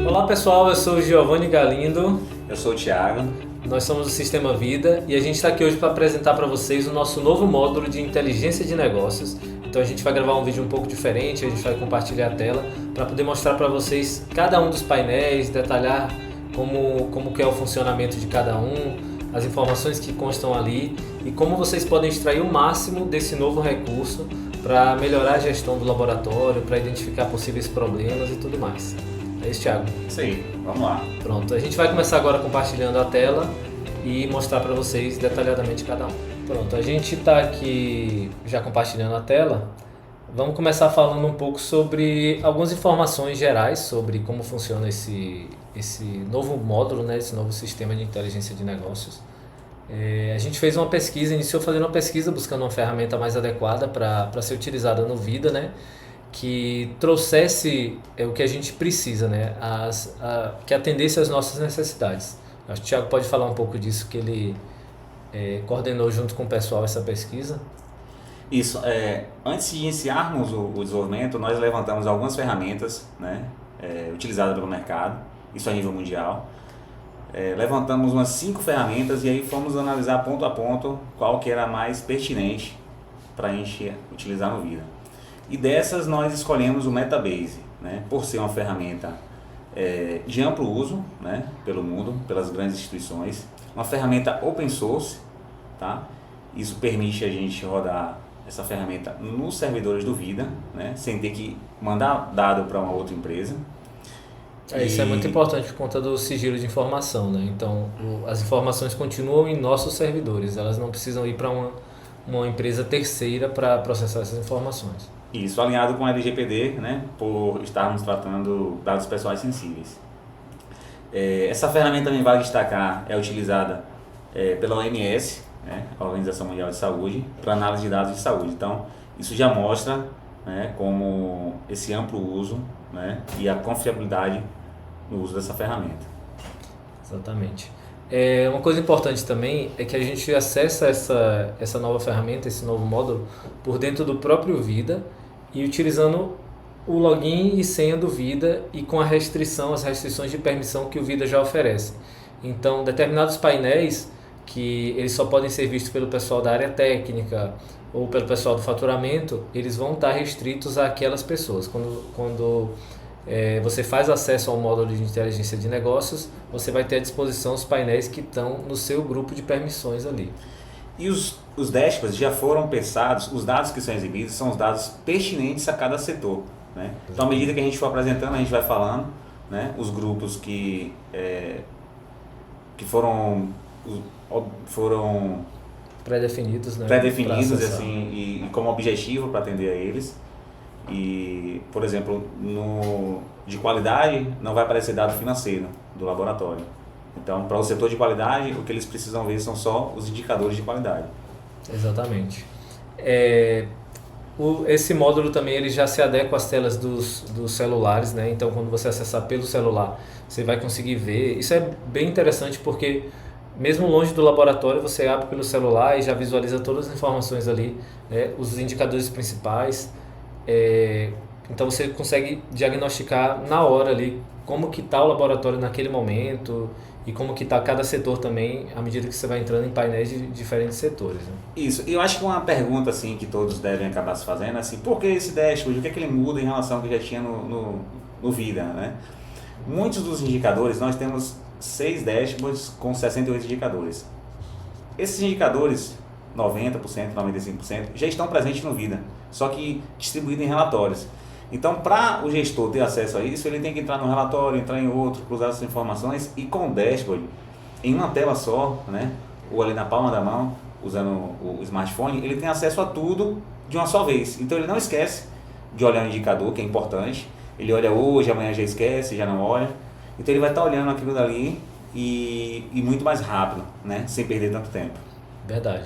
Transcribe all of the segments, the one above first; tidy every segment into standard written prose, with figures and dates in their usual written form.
Olá pessoal, eu sou o Giovanni Galindo, Eu sou o Thiago. nós somos do Sistema Vida e a gente está aqui hoje para apresentar para vocês o nosso novo módulo de inteligência de negócios. Então a gente vai gravar um vídeo um pouco diferente, a gente vai compartilhar a tela para poder mostrar para vocês cada um dos painéis, detalhar como que é o funcionamento de cada um, as informações que constam ali e como vocês podem extrair o máximo desse novo recurso para melhorar a gestão do laboratório, para identificar possíveis problemas e tudo mais. É isso, Thiago? Isso aí, vamos lá. Pronto, a gente vai começar agora compartilhando a tela e mostrar para vocês detalhadamente cada um. Pronto, a gente está aqui já compartilhando a tela. Vamos começar falando um pouco sobre algumas informações gerais sobre como funciona esse novo módulo, né, esse novo sistema de inteligência de negócios. A gente fez uma pesquisa, iniciou fazendo uma pesquisa buscando uma ferramenta mais adequada para ser utilizada no Vida, né? Que trouxesse o que a gente precisa, né? Que atendesse às nossas necessidades. Acho que o Thiago pode falar um pouco disso, que ele coordenou junto com o pessoal essa pesquisa. Isso, antes de iniciarmos o desenvolvimento, nós levantamos algumas ferramentas, né, utilizadas pelo mercado, isso a nível mundial. Levantamos umas 5 ferramentas e aí fomos analisar ponto a ponto qual que era a mais pertinente para a gente utilizar no Vida. E dessas nós escolhemos o Metabase, né, por ser uma ferramenta de amplo uso, né, pelo mundo, pelas grandes instituições, uma ferramenta open source, tá? Isso permite a gente rodar essa ferramenta nos servidores do Vida, né, sem ter que mandar dado para uma outra empresa. Isso é muito importante por conta do sigilo de informação, né? Então, as informações continuam em nossos servidores, elas não precisam ir para uma empresa terceira para processar essas informações. Isso alinhado com a LGPD, né, por estarmos tratando dados pessoais sensíveis. Essa ferramenta também vale destacar, é utilizada pela OMS, né, a Organização Mundial de Saúde, para análise de dados de saúde. Então, isso já mostra, né, como esse amplo uso, né, e a confiabilidade no uso dessa ferramenta. Exatamente. Uma coisa importante também é que a gente acessa essa nova ferramenta, esse novo módulo, por dentro do próprio Vida e utilizando o login e senha do Vida e com as restrições de permissão que o Vida já oferece. Então, determinados painéis que eles só podem ser vistos pelo pessoal da área técnica ou pelo pessoal do faturamento, eles vão estar restritos àquelas pessoas. Quando você faz acesso ao módulo de inteligência de negócios, você vai ter à disposição os painéis que estão no seu grupo de permissões ali. E os dashboards já foram pensados, os dados que são exibidos são os dados pertinentes a cada setor, né? Então, à medida que a gente for apresentando, a gente vai falando, né, os grupos que foram Pré-definidos, né? pré-definidos assim, e como objetivo para atender a eles. E, por exemplo, de qualidade não vai aparecer dado financeiro do laboratório. Então, para o setor de qualidade, o que eles precisam ver são só os indicadores de qualidade. Exatamente. Esse módulo também ele já se adequa às telas dos celulares, né? Então, quando você acessar pelo celular, você vai conseguir ver. Isso é bem interessante porque mesmo longe do laboratório, você abre pelo celular e já visualiza todas as informações ali, né? Os indicadores principais. Então você consegue diagnosticar na hora ali como que está o laboratório naquele momento e como que está cada setor também à medida que você vai entrando em painéis de diferentes setores, né? Isso, e eu acho que uma pergunta assim, que todos devem acabar se fazendo é assim, por que esse dashboard, o que é que ele muda em relação ao que já tinha no Vida, né? Muitos dos indicadores, nós temos 6 dashboards com 68 indicadores. Esses indicadores, 90%, 95%, já estão presentes no Vida, só que distribuídos em relatórios. Então, para o gestor ter acesso a isso, ele tem que entrar no relatório, entrar em outro, cruzar essas informações e com o dashboard, em uma tela só, né, ou ali na palma da mão, usando o smartphone, ele tem acesso a tudo de uma só vez. Então, ele não esquece de olhar o indicador, que é importante. Ele olha hoje, amanhã já esquece, já não olha. Então, ele vai estar olhando aquilo dali e muito mais rápido, né, sem perder tanto tempo. Verdade.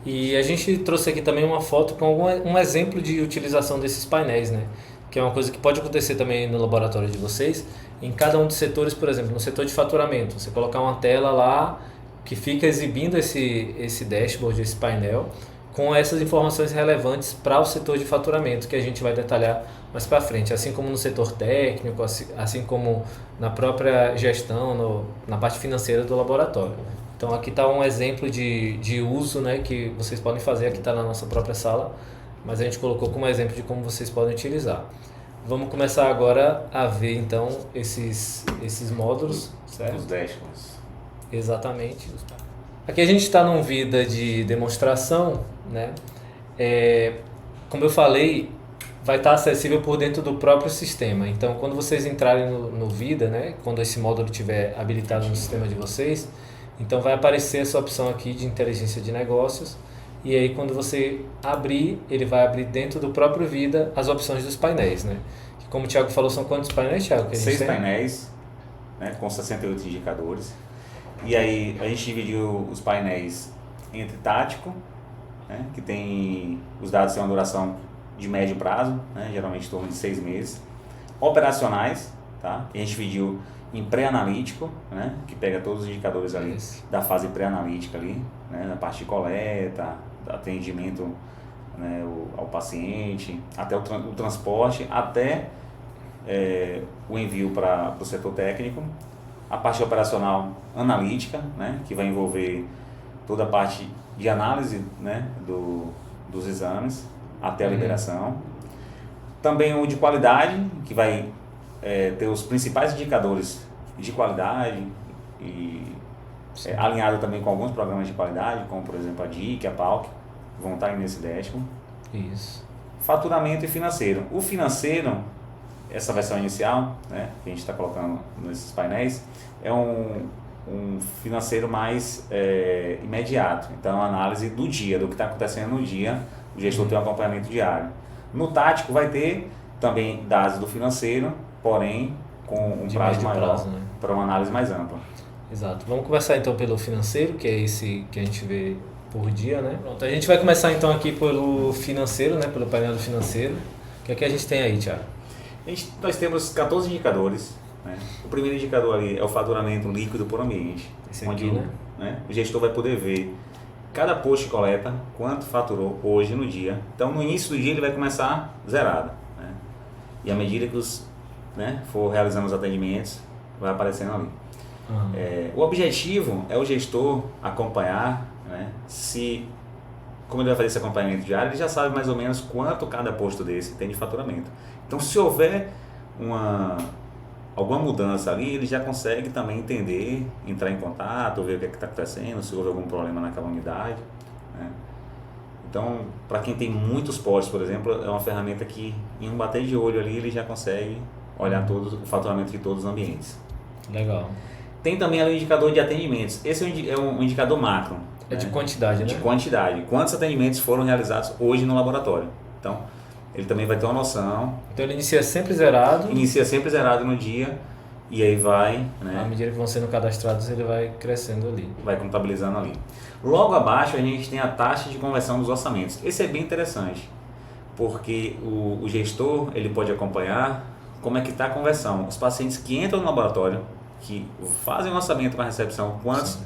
E a gente trouxe aqui também uma foto com um exemplo de utilização desses painéis, né? Que é uma coisa que pode acontecer também no laboratório de vocês. Em cada um dos setores, por exemplo, no setor de faturamento, você colocar uma tela lá que fica exibindo esse dashboard, esse painel, com essas informações relevantes para o setor de faturamento, que a gente vai detalhar mais para frente, assim como no setor técnico, assim como na própria gestão, na parte financeira do laboratório. Então aqui está um exemplo de uso, né, que vocês podem fazer, aqui está na nossa própria sala, mas a gente colocou como exemplo de como vocês podem utilizar. Vamos começar agora a ver então esses módulos, certo? Os dashboards. Exatamente. Aqui a gente está num vida de demonstração, né? Como eu falei, vai estar acessível por dentro do próprio sistema. Então, quando vocês entrarem no vida, né? Quando esse módulo estiver habilitado no sistema de vocês, então vai aparecer essa opção aqui de inteligência de negócios. E aí, quando você abrir, ele vai abrir dentro do próprio vida as opções dos painéis, né? Que, como o Thiago falou, são quantos painéis, Thiago? Que a gente 6 tem? painéis, né, com 68 indicadores. E aí a gente dividiu os painéis entre tático, né, que tem os dados têm uma duração de médio prazo, né, geralmente em torno de 6 meses. Operacionais, tá, que a gente dividiu em pré-analítico, né, que pega todos os indicadores ali da fase pré-analítica ali, né, na parte de coleta, atendimento, né, ao paciente, até o transporte, até o envio para o setor técnico. A parte operacional analítica, né, que vai envolver toda a parte de análise, né, dos exames até a liberação. Também o de qualidade, que vai ter os principais indicadores de qualidade e alinhado também com alguns programas de qualidade, como por exemplo a DIC, a PALC, vão estar aí nesse dashboard. Isso. Faturamento e financeiro. O financeiro, essa versão inicial, né, que a gente está colocando nesses painéis, é um financeiro mais imediato. Então, a análise do dia, do que está acontecendo no dia, o gestor tem um acompanhamento diário. No tático vai ter também dados do financeiro, porém com um prazo maior, né, para uma análise mais ampla. Exato. Vamos começar então pelo financeiro, que é esse que a gente vê por dia, né? Pronto, a gente vai começar então aqui pelo financeiro, né, pelo painel do financeiro. O que é que a gente tem aí, Thiago? Nós temos 14 indicadores, né? O primeiro indicador ali é o faturamento líquido por ambiente, Esse onde aqui, o gestor vai poder ver cada posto de coleta, quanto faturou hoje no dia. Então, no início do dia ele vai começar zerado, né? E à medida que for realizando os atendimentos, vai aparecendo ali. O objetivo é o gestor acompanhar, né, como ele vai fazer esse acompanhamento diário, ele já sabe mais ou menos quanto cada posto desse tem de faturamento. Então, se houver alguma mudança ali, ele já consegue também entender, entrar em contato, ver o que é que está acontecendo, se houve algum problema naquela unidade, né? Então, para quem tem muitos postos, por exemplo, é uma ferramenta que, em um bater de olho ali, ele já consegue olhar o faturamento de todos os ambientes. Legal. Tem também ali o indicador de atendimentos. Esse é um indicador macro. É de quantidade, né? De quantidade. Quantos atendimentos foram realizados hoje no laboratório. Então, ele também vai ter uma noção. Então, ele inicia sempre zerado. Inicia sempre zerado no dia e aí vai, né? À medida que vão sendo cadastrados, ele vai crescendo ali. Vai contabilizando ali. Logo abaixo, a gente tem a taxa de conversão dos orçamentos. Esse é bem interessante, porque o gestor ele pode acompanhar como é que está a conversão. Os pacientes que entram no laboratório, que fazem o orçamento com a recepção, quantos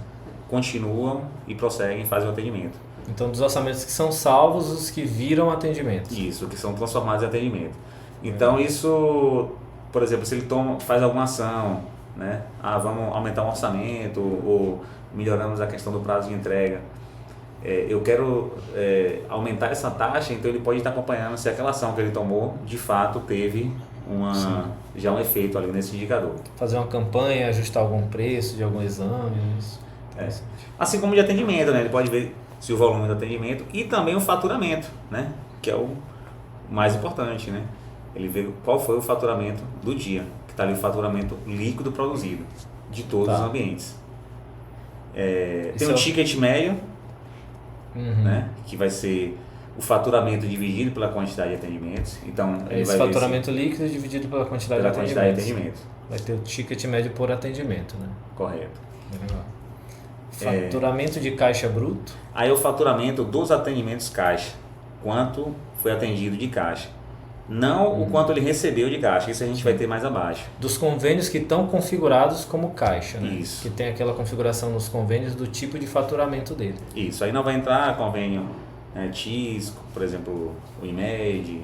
continuam e prosseguem, fazem o atendimento. Então, dos orçamentos que são salvos, os que viram atendimento. Isso, que são transformados em atendimento. Então, isso, por exemplo, se ele faz alguma ação, né? Vamos aumentar o orçamento ou melhoramos a questão do prazo de entrega. Eu quero aumentar essa taxa, então ele pode estar acompanhando se aquela ação que ele tomou, de fato, teve já um efeito ali nesse indicador. Fazer uma campanha, ajustar algum preço de algum exame. Assim como de atendimento, né? Ele pode ver se o volume do atendimento e também o faturamento, né? Que é o mais importante, né? Ele vê qual foi o faturamento do dia, que está ali o faturamento líquido produzido de todos os ambientes. Tem um ticket médio, né? Que vai ser o faturamento dividido pela quantidade de atendimentos. Então, ele esse vai faturamento líquido dividido pela quantidade de atendimentos. Vai ter o ticket médio por atendimento, né? Correto. Legal. Faturamento de caixa bruto. Aí o faturamento dos atendimentos caixa. Quanto foi atendido de caixa. Não o quanto ele recebeu de caixa. Isso a gente vai ter mais abaixo. Dos convênios que estão configurados como caixa, né? Isso. Que tem aquela configuração nos convênios do tipo de faturamento dele. Isso. Aí não vai entrar convênio Tisco, por exemplo, o IMED,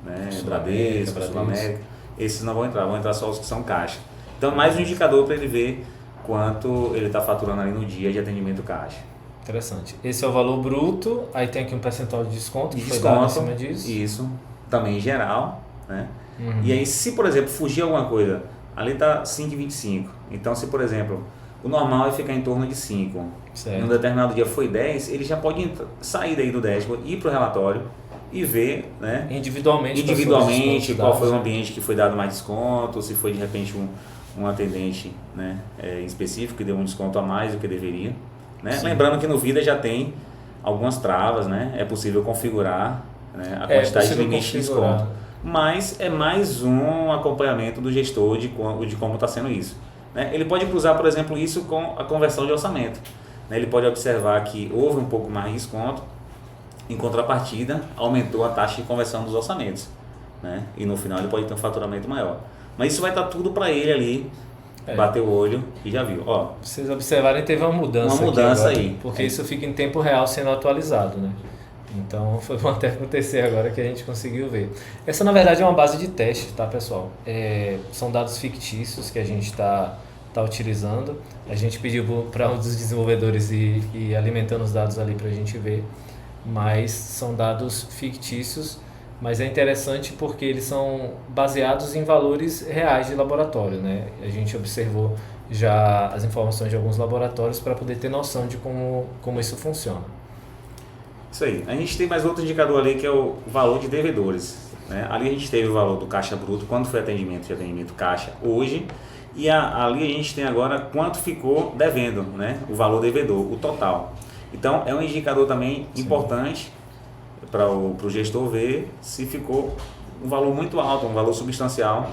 né, Sul-América, Bradesco, Sul-América, esses não vão entrar só os que são caixa. Então, mais um indicador para ele ver quanto ele está faturando ali no dia de atendimento caixa. Interessante. Esse é o valor bruto, aí tem aqui um percentual de desconto que foi dado em cima disso. Isso, também em geral, né? E aí, se por exemplo fugir alguma coisa, ali está 5,25. Então, se por exemplo, o normal é ficar em torno de 5, em um determinado dia foi 10, ele já pode sair daí do dashboard, ir para o relatório e ver, né, individualmente qual foi o ambiente que foi dado mais desconto, se foi de repente um atendente, né, em específico que deu um desconto a mais do que deveria. Né? Lembrando que no Vida já tem algumas travas, né? É possível configurar, né, a quantidade de limite de desconto. Mas é mais um acompanhamento do gestor de como está sendo isso. Né? Ele pode cruzar, por exemplo, isso com a conversão de orçamento. Né? Ele pode observar que houve um pouco mais de desconto, em contrapartida, aumentou a taxa de conversão dos orçamentos. Né? E no final ele pode ter um faturamento maior. Mas isso vai estar tudo para ele ali. Bateu o olho e já viu. Ó, vocês observarem, teve uma mudança agora, aí. Porque isso fica em tempo real sendo atualizado, né? Então foi bom até acontecer agora que a gente conseguiu ver. Essa na verdade é uma base de teste, tá, pessoal? São dados fictícios que a gente está utilizando. A gente pediu para um dos desenvolvedores ir alimentando os dados ali para a gente ver. Mas são dados fictícios. Mas é interessante porque eles são baseados em valores reais de laboratório, né? A gente observou já as informações de alguns laboratórios para poder ter noção de como isso funciona. Isso aí. A gente tem mais outro indicador ali que é o valor de devedores. Né? Ali a gente teve o valor do caixa bruto, quando foi atendimento caixa hoje, e ali a gente tem agora quanto ficou devendo, né? O valor devedor, o total. Então é um indicador também importante para o gestor ver se ficou um valor muito alto, um valor substancial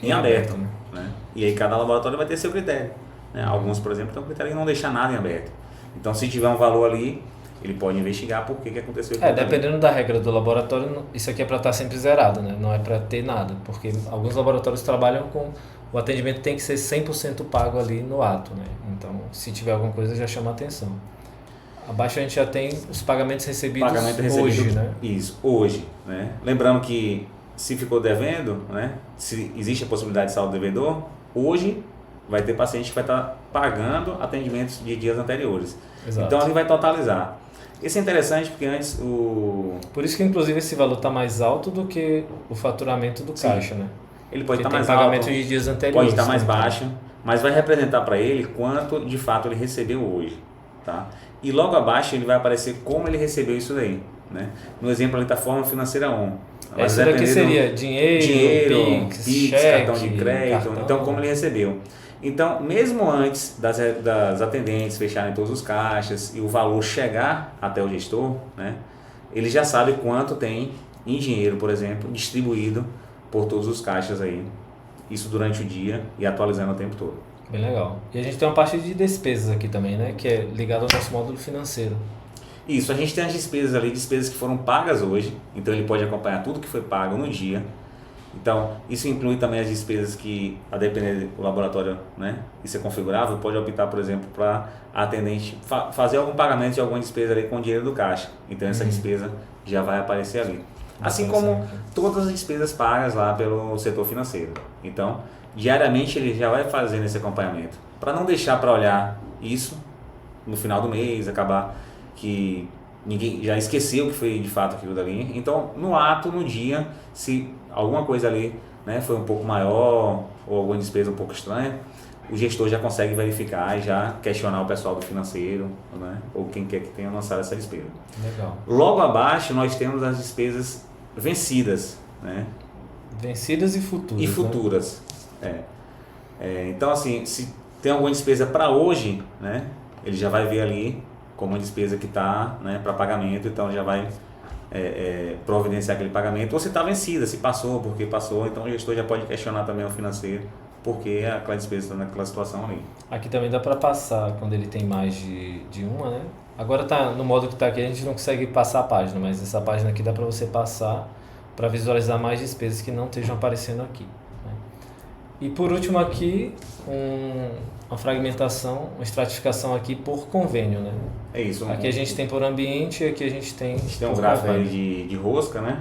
em aberto. Né? E aí cada laboratório vai ter seu critério. Né? Alguns, por exemplo, têm um critério de não deixar nada em aberto. Então, se tiver um valor ali, ele pode investigar por que aconteceu aquilo. Dependendo da regra do laboratório, isso aqui é para estar sempre zerado, né? Não é para ter nada, porque alguns laboratórios trabalham com o atendimento tem que ser 100% pago ali no ato. Né? Então, se tiver alguma coisa, já chama atenção. Abaixo a gente já tem os pagamentos recebidos hoje, né? Isso, hoje. Né? Lembrando que se ficou devendo, né? Se existe a possibilidade de saldo devedor, hoje vai ter paciente que vai estar pagando atendimentos de dias anteriores. Exato. Então ali vai totalizar. Isso é interessante porque antes Por isso que inclusive esse valor está mais alto do que o faturamento do caixa, né? Ele pode estar mais pagamento alto, de dias anteriores. pode estar mais baixo, mas vai representar para ele quanto de fato ele recebeu hoje. Tá? E logo abaixo ele vai aparecer como ele recebeu isso daí. Né? No exemplo ali está a forma financeira 1. Isso daqui seria dinheiro, Pix, cheque, cartão de crédito, então como ele recebeu. Então, mesmo antes das atendentes fecharem todos os caixas e o valor chegar até o gestor, né, ele já sabe quanto tem em dinheiro, por exemplo, distribuído por todos os caixas aí. Isso durante o dia e atualizando o tempo todo. Bem legal. E a gente tem uma parte de despesas aqui também, né, que é ligada ao nosso módulo financeiro. Isso, a gente tem as despesas ali, despesas que foram pagas hoje, então ele pode acompanhar tudo que foi pago no dia. Então, isso inclui também as despesas que, a depender do laboratório, né, isso é configurável, pode optar, por exemplo, para a atendente fazer algum pagamento de alguma despesa ali com o dinheiro do caixa. Então, essa despesa já vai aparecer ali. Assim como todas as despesas pagas lá pelo setor financeiro. Então, diariamente ele já vai fazendo esse acompanhamento, para não deixar para olhar isso no final do mês, acabar que ninguém já esqueceu que foi de fato aquilo dali. Então, no ato, no dia, se alguma coisa ali, né, foi um pouco maior ou alguma despesa um pouco estranha, o gestor já consegue verificar e já questionar o pessoal do financeiro, né, ou quem quer que tenha lançado essa despesa. Legal. Logo abaixo nós temos as despesas vencidas, né? Vencidas e futuras. E futuras. Né? Então, assim, se tem alguma despesa para hoje, né, ele já vai ver ali como uma despesa que está, né, para pagamento, então já vai providenciar aquele pagamento, ou se está vencida, se passou, porque passou, então o gestor já pode questionar também o financeiro, porque aquela despesa está naquela situação ali. Aqui também dá para passar quando ele tem mais de uma, né? Agora tá no modo que está aqui, a gente não consegue passar a página, mas essa página aqui dá para você passar para visualizar mais despesas que não estejam aparecendo aqui. Né? E por último aqui, uma fragmentação, uma estratificação aqui por convênio, né? É isso. Aqui a gente tem por ambiente e aqui a gente tem um por gráfico convênio. aí de rosca, né?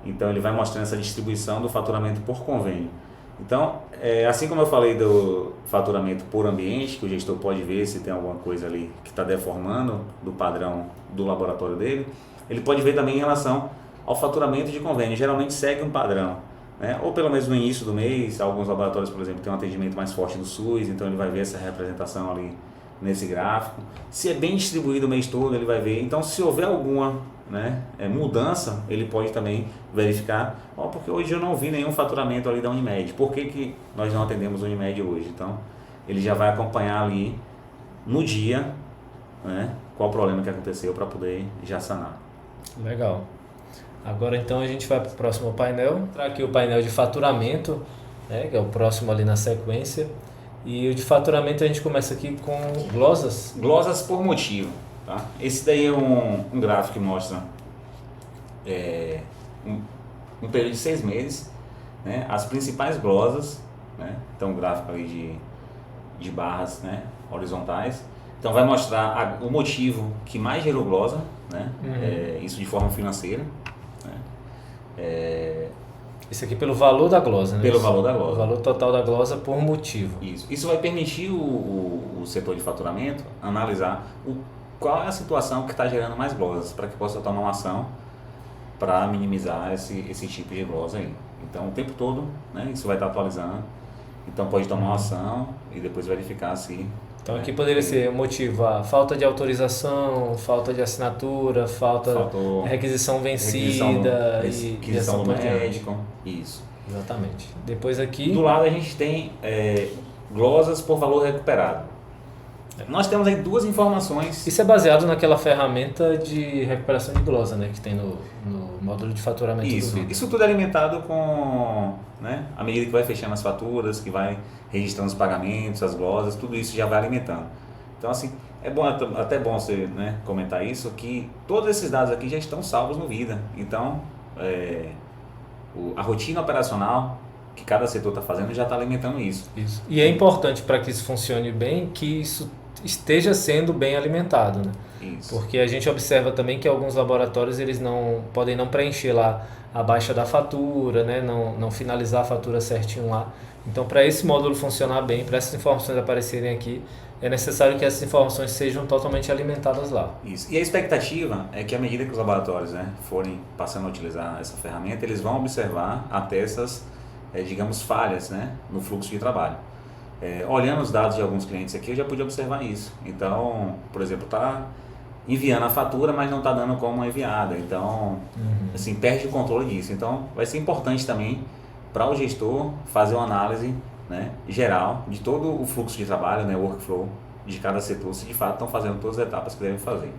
Então ele vai mostrando essa distribuição do faturamento por convênio. Então, assim como eu falei do faturamento por ambiente, que o gestor pode ver se tem alguma coisa ali que está deformando do padrão do laboratório dele, ele pode ver também em relação ao faturamento de convênio. Geralmente segue um padrão, né? Ou pelo menos no início do mês, alguns laboratórios, por exemplo, têm um atendimento mais forte do SUS, então ele vai ver essa representação ali nesse gráfico. Se é bem distribuído o mês todo, ele vai ver. Então, se houver alguma, né, mudança, ele pode também verificar, porque hoje eu não vi nenhum faturamento ali da Unimed, por que nós não atendemos a Unimed hoje? Então, ele já vai acompanhar ali no dia, né, qual o problema que aconteceu para poder já sanar. Legal. Agora então a gente vai para o próximo painel. Entrar aqui o painel de faturamento, né, que é o próximo ali na sequência. E o de faturamento a gente começa aqui com glosas. Glosas por motivo. Tá? Esse daí é um gráfico que mostra um período de 6 meses, né, as principais glosas, né, então um gráfico ali de barras, né, horizontais. Então vai mostrar o motivo que mais gerou glosa, né, isso de forma financeira. Né, isso aqui pelo valor da glosa, né? Pelo valor da glosa. O valor total da glosa por motivo. Isso vai permitir o setor de faturamento analisar qual é a situação que está gerando mais glosas, para que possa tomar uma ação para minimizar esse tipo de glosa aí. Então o tempo todo, né, isso vai estar atualizando. Então pode tomar uma ação e depois verificar se... Então aqui poderia ser motivo a falta de autorização, falta de assinatura, requisição vencida requisição do médico. Isso. Exatamente. Depois aqui... Do lado a gente tem glosas por valor recuperado. Nós temos aí duas informações. Isso é baseado naquela ferramenta de recuperação de glosa, né, que tem no módulo de faturamento do vídeo. Isso tudo é alimentado com, né, à medida que vai fechando as faturas, que vai registrando os pagamentos, as glosas, tudo isso já vai alimentando. Então assim, é bom, até bom você, né, comentar isso, que todos esses dados aqui já estão salvos no Vida. Então, a rotina operacional que cada setor está fazendo já está alimentando isso. E é importante para que isso funcione bem, que isso esteja sendo bem alimentado, né? Isso. Porque a gente observa também que alguns laboratórios eles podem não preencher lá a baixa da fatura, né? não finalizar a fatura certinho lá. Então, para esse módulo funcionar bem, para essas informações aparecerem aqui, é necessário que essas informações sejam totalmente alimentadas lá. Isso. E a expectativa é que à medida que os laboratórios, né, forem passando a utilizar essa ferramenta, eles vão observar até essas, digamos, falhas, né, no fluxo de trabalho. Olhando os dados de alguns clientes aqui, eu já pude observar isso. Então, por exemplo, está enviando a fatura, mas não está dando como enviada. Então, assim, perde o controle disso. Então, vai ser importante também para o gestor fazer uma análise, né, geral de todo o fluxo de trabalho, né, workflow de cada setor, se de fato estão fazendo todas as etapas que devem fazer.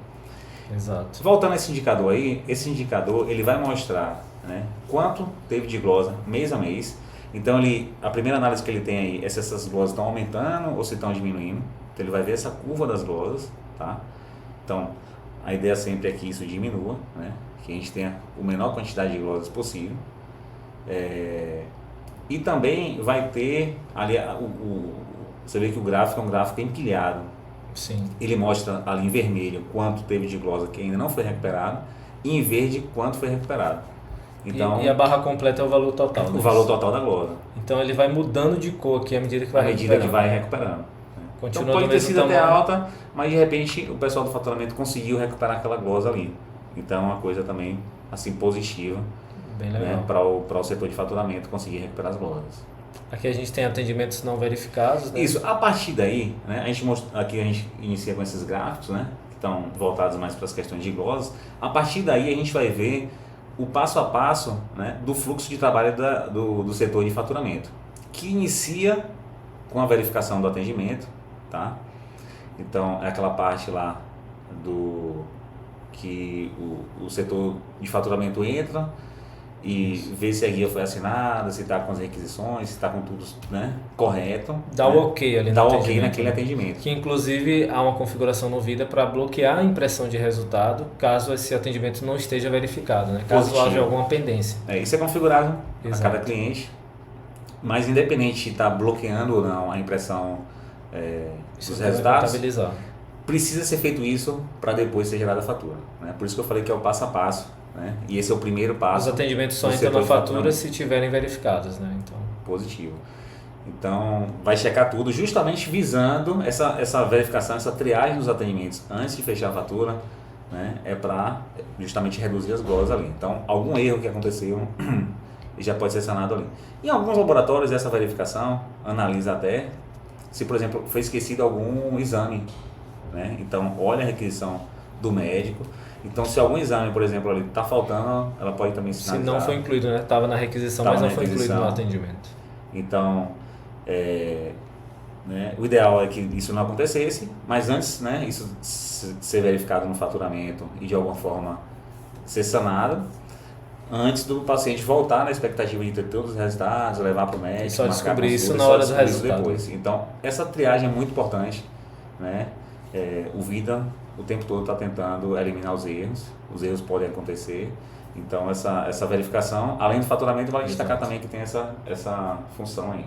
Exato. Voltando a esse indicador aí, esse indicador ele vai mostrar, né, quanto teve de glosa mês a mês. Então a primeira análise que ele tem aí é se essas glosas estão aumentando ou se estão diminuindo. Então ele vai ver essa curva das glosas, tá? Então a ideia sempre é que isso diminua, né, que a gente tenha a menor quantidade de glosas possível. E também vai ter ali você vê que o gráfico é um gráfico empilhado. Sim. Ele mostra ali em vermelho quanto teve de glosa que ainda não foi recuperado e em verde quanto foi recuperado. Então, e a barra completa é o valor total. O valor total da glosa. Então ele vai mudando de cor aqui à medida que vai recuperando. À medida que vai recuperando. Então pode ter sido até alta, mas de repente o pessoal do faturamento conseguiu recuperar aquela glosa ali. Então é uma coisa também assim positiva. Bem legal. Né, para o setor de faturamento conseguir recuperar as glosas. Aqui a gente tem atendimentos não verificados, né? Isso, a partir daí, né, aqui a gente inicia com esses gráficos, né, que estão voltados mais para as questões de glosas. A partir daí a gente vai ver o passo a passo, né, do fluxo de trabalho do setor de faturamento, que inicia com a verificação do atendimento, tá? Então é aquela parte lá que o setor de faturamento entra e ver se a guia foi assinada, se está com as requisições, se está com tudo, né, correto. Dá o ok ali no atendimento. Dá o ok naquele atendimento. Que inclusive há uma configuração no Vida para bloquear a impressão de resultado caso esse atendimento não esteja verificado, né? Caso haja alguma pendência. Isso é configurado a cada cliente. Mas independente de estar bloqueando ou não a impressão dos resultados, precisa ser feito isso para depois ser gerada a fatura. Né? Por isso que eu falei que é o passo a passo. Né? E esse é o primeiro passo. Os atendimentos só entram na fatura se tiverem verificados. Né? Então... Positivo. Então, vai checar tudo justamente visando essa verificação, essa triagem dos atendimentos antes de fechar a fatura, né? É para justamente reduzir as glosas ali. Então, algum erro que aconteceu já pode ser sanado ali. Em alguns laboratórios, essa verificação analisa até se, por exemplo, foi esquecido algum exame. Né? Então, olha a requisição do médico. Então, se algum exame, por exemplo, ali está faltando, ela pode também sinalizar. Se não foi incluído, né? Estava na requisição, mas não foi incluído no atendimento. Então, né, o ideal é que isso não acontecesse, mas antes, né, isso ser verificado no faturamento e de alguma forma ser sanado, antes do paciente voltar na expectativa de ter todos os resultados, levar para o médico, e só descobrir isso na hora do resultado. Depois. Então, essa triagem é muito importante, né? O Vida o tempo todo está tentando eliminar os erros podem acontecer. Então, essa verificação, além do faturamento, vale destacar também que tem essa função aí.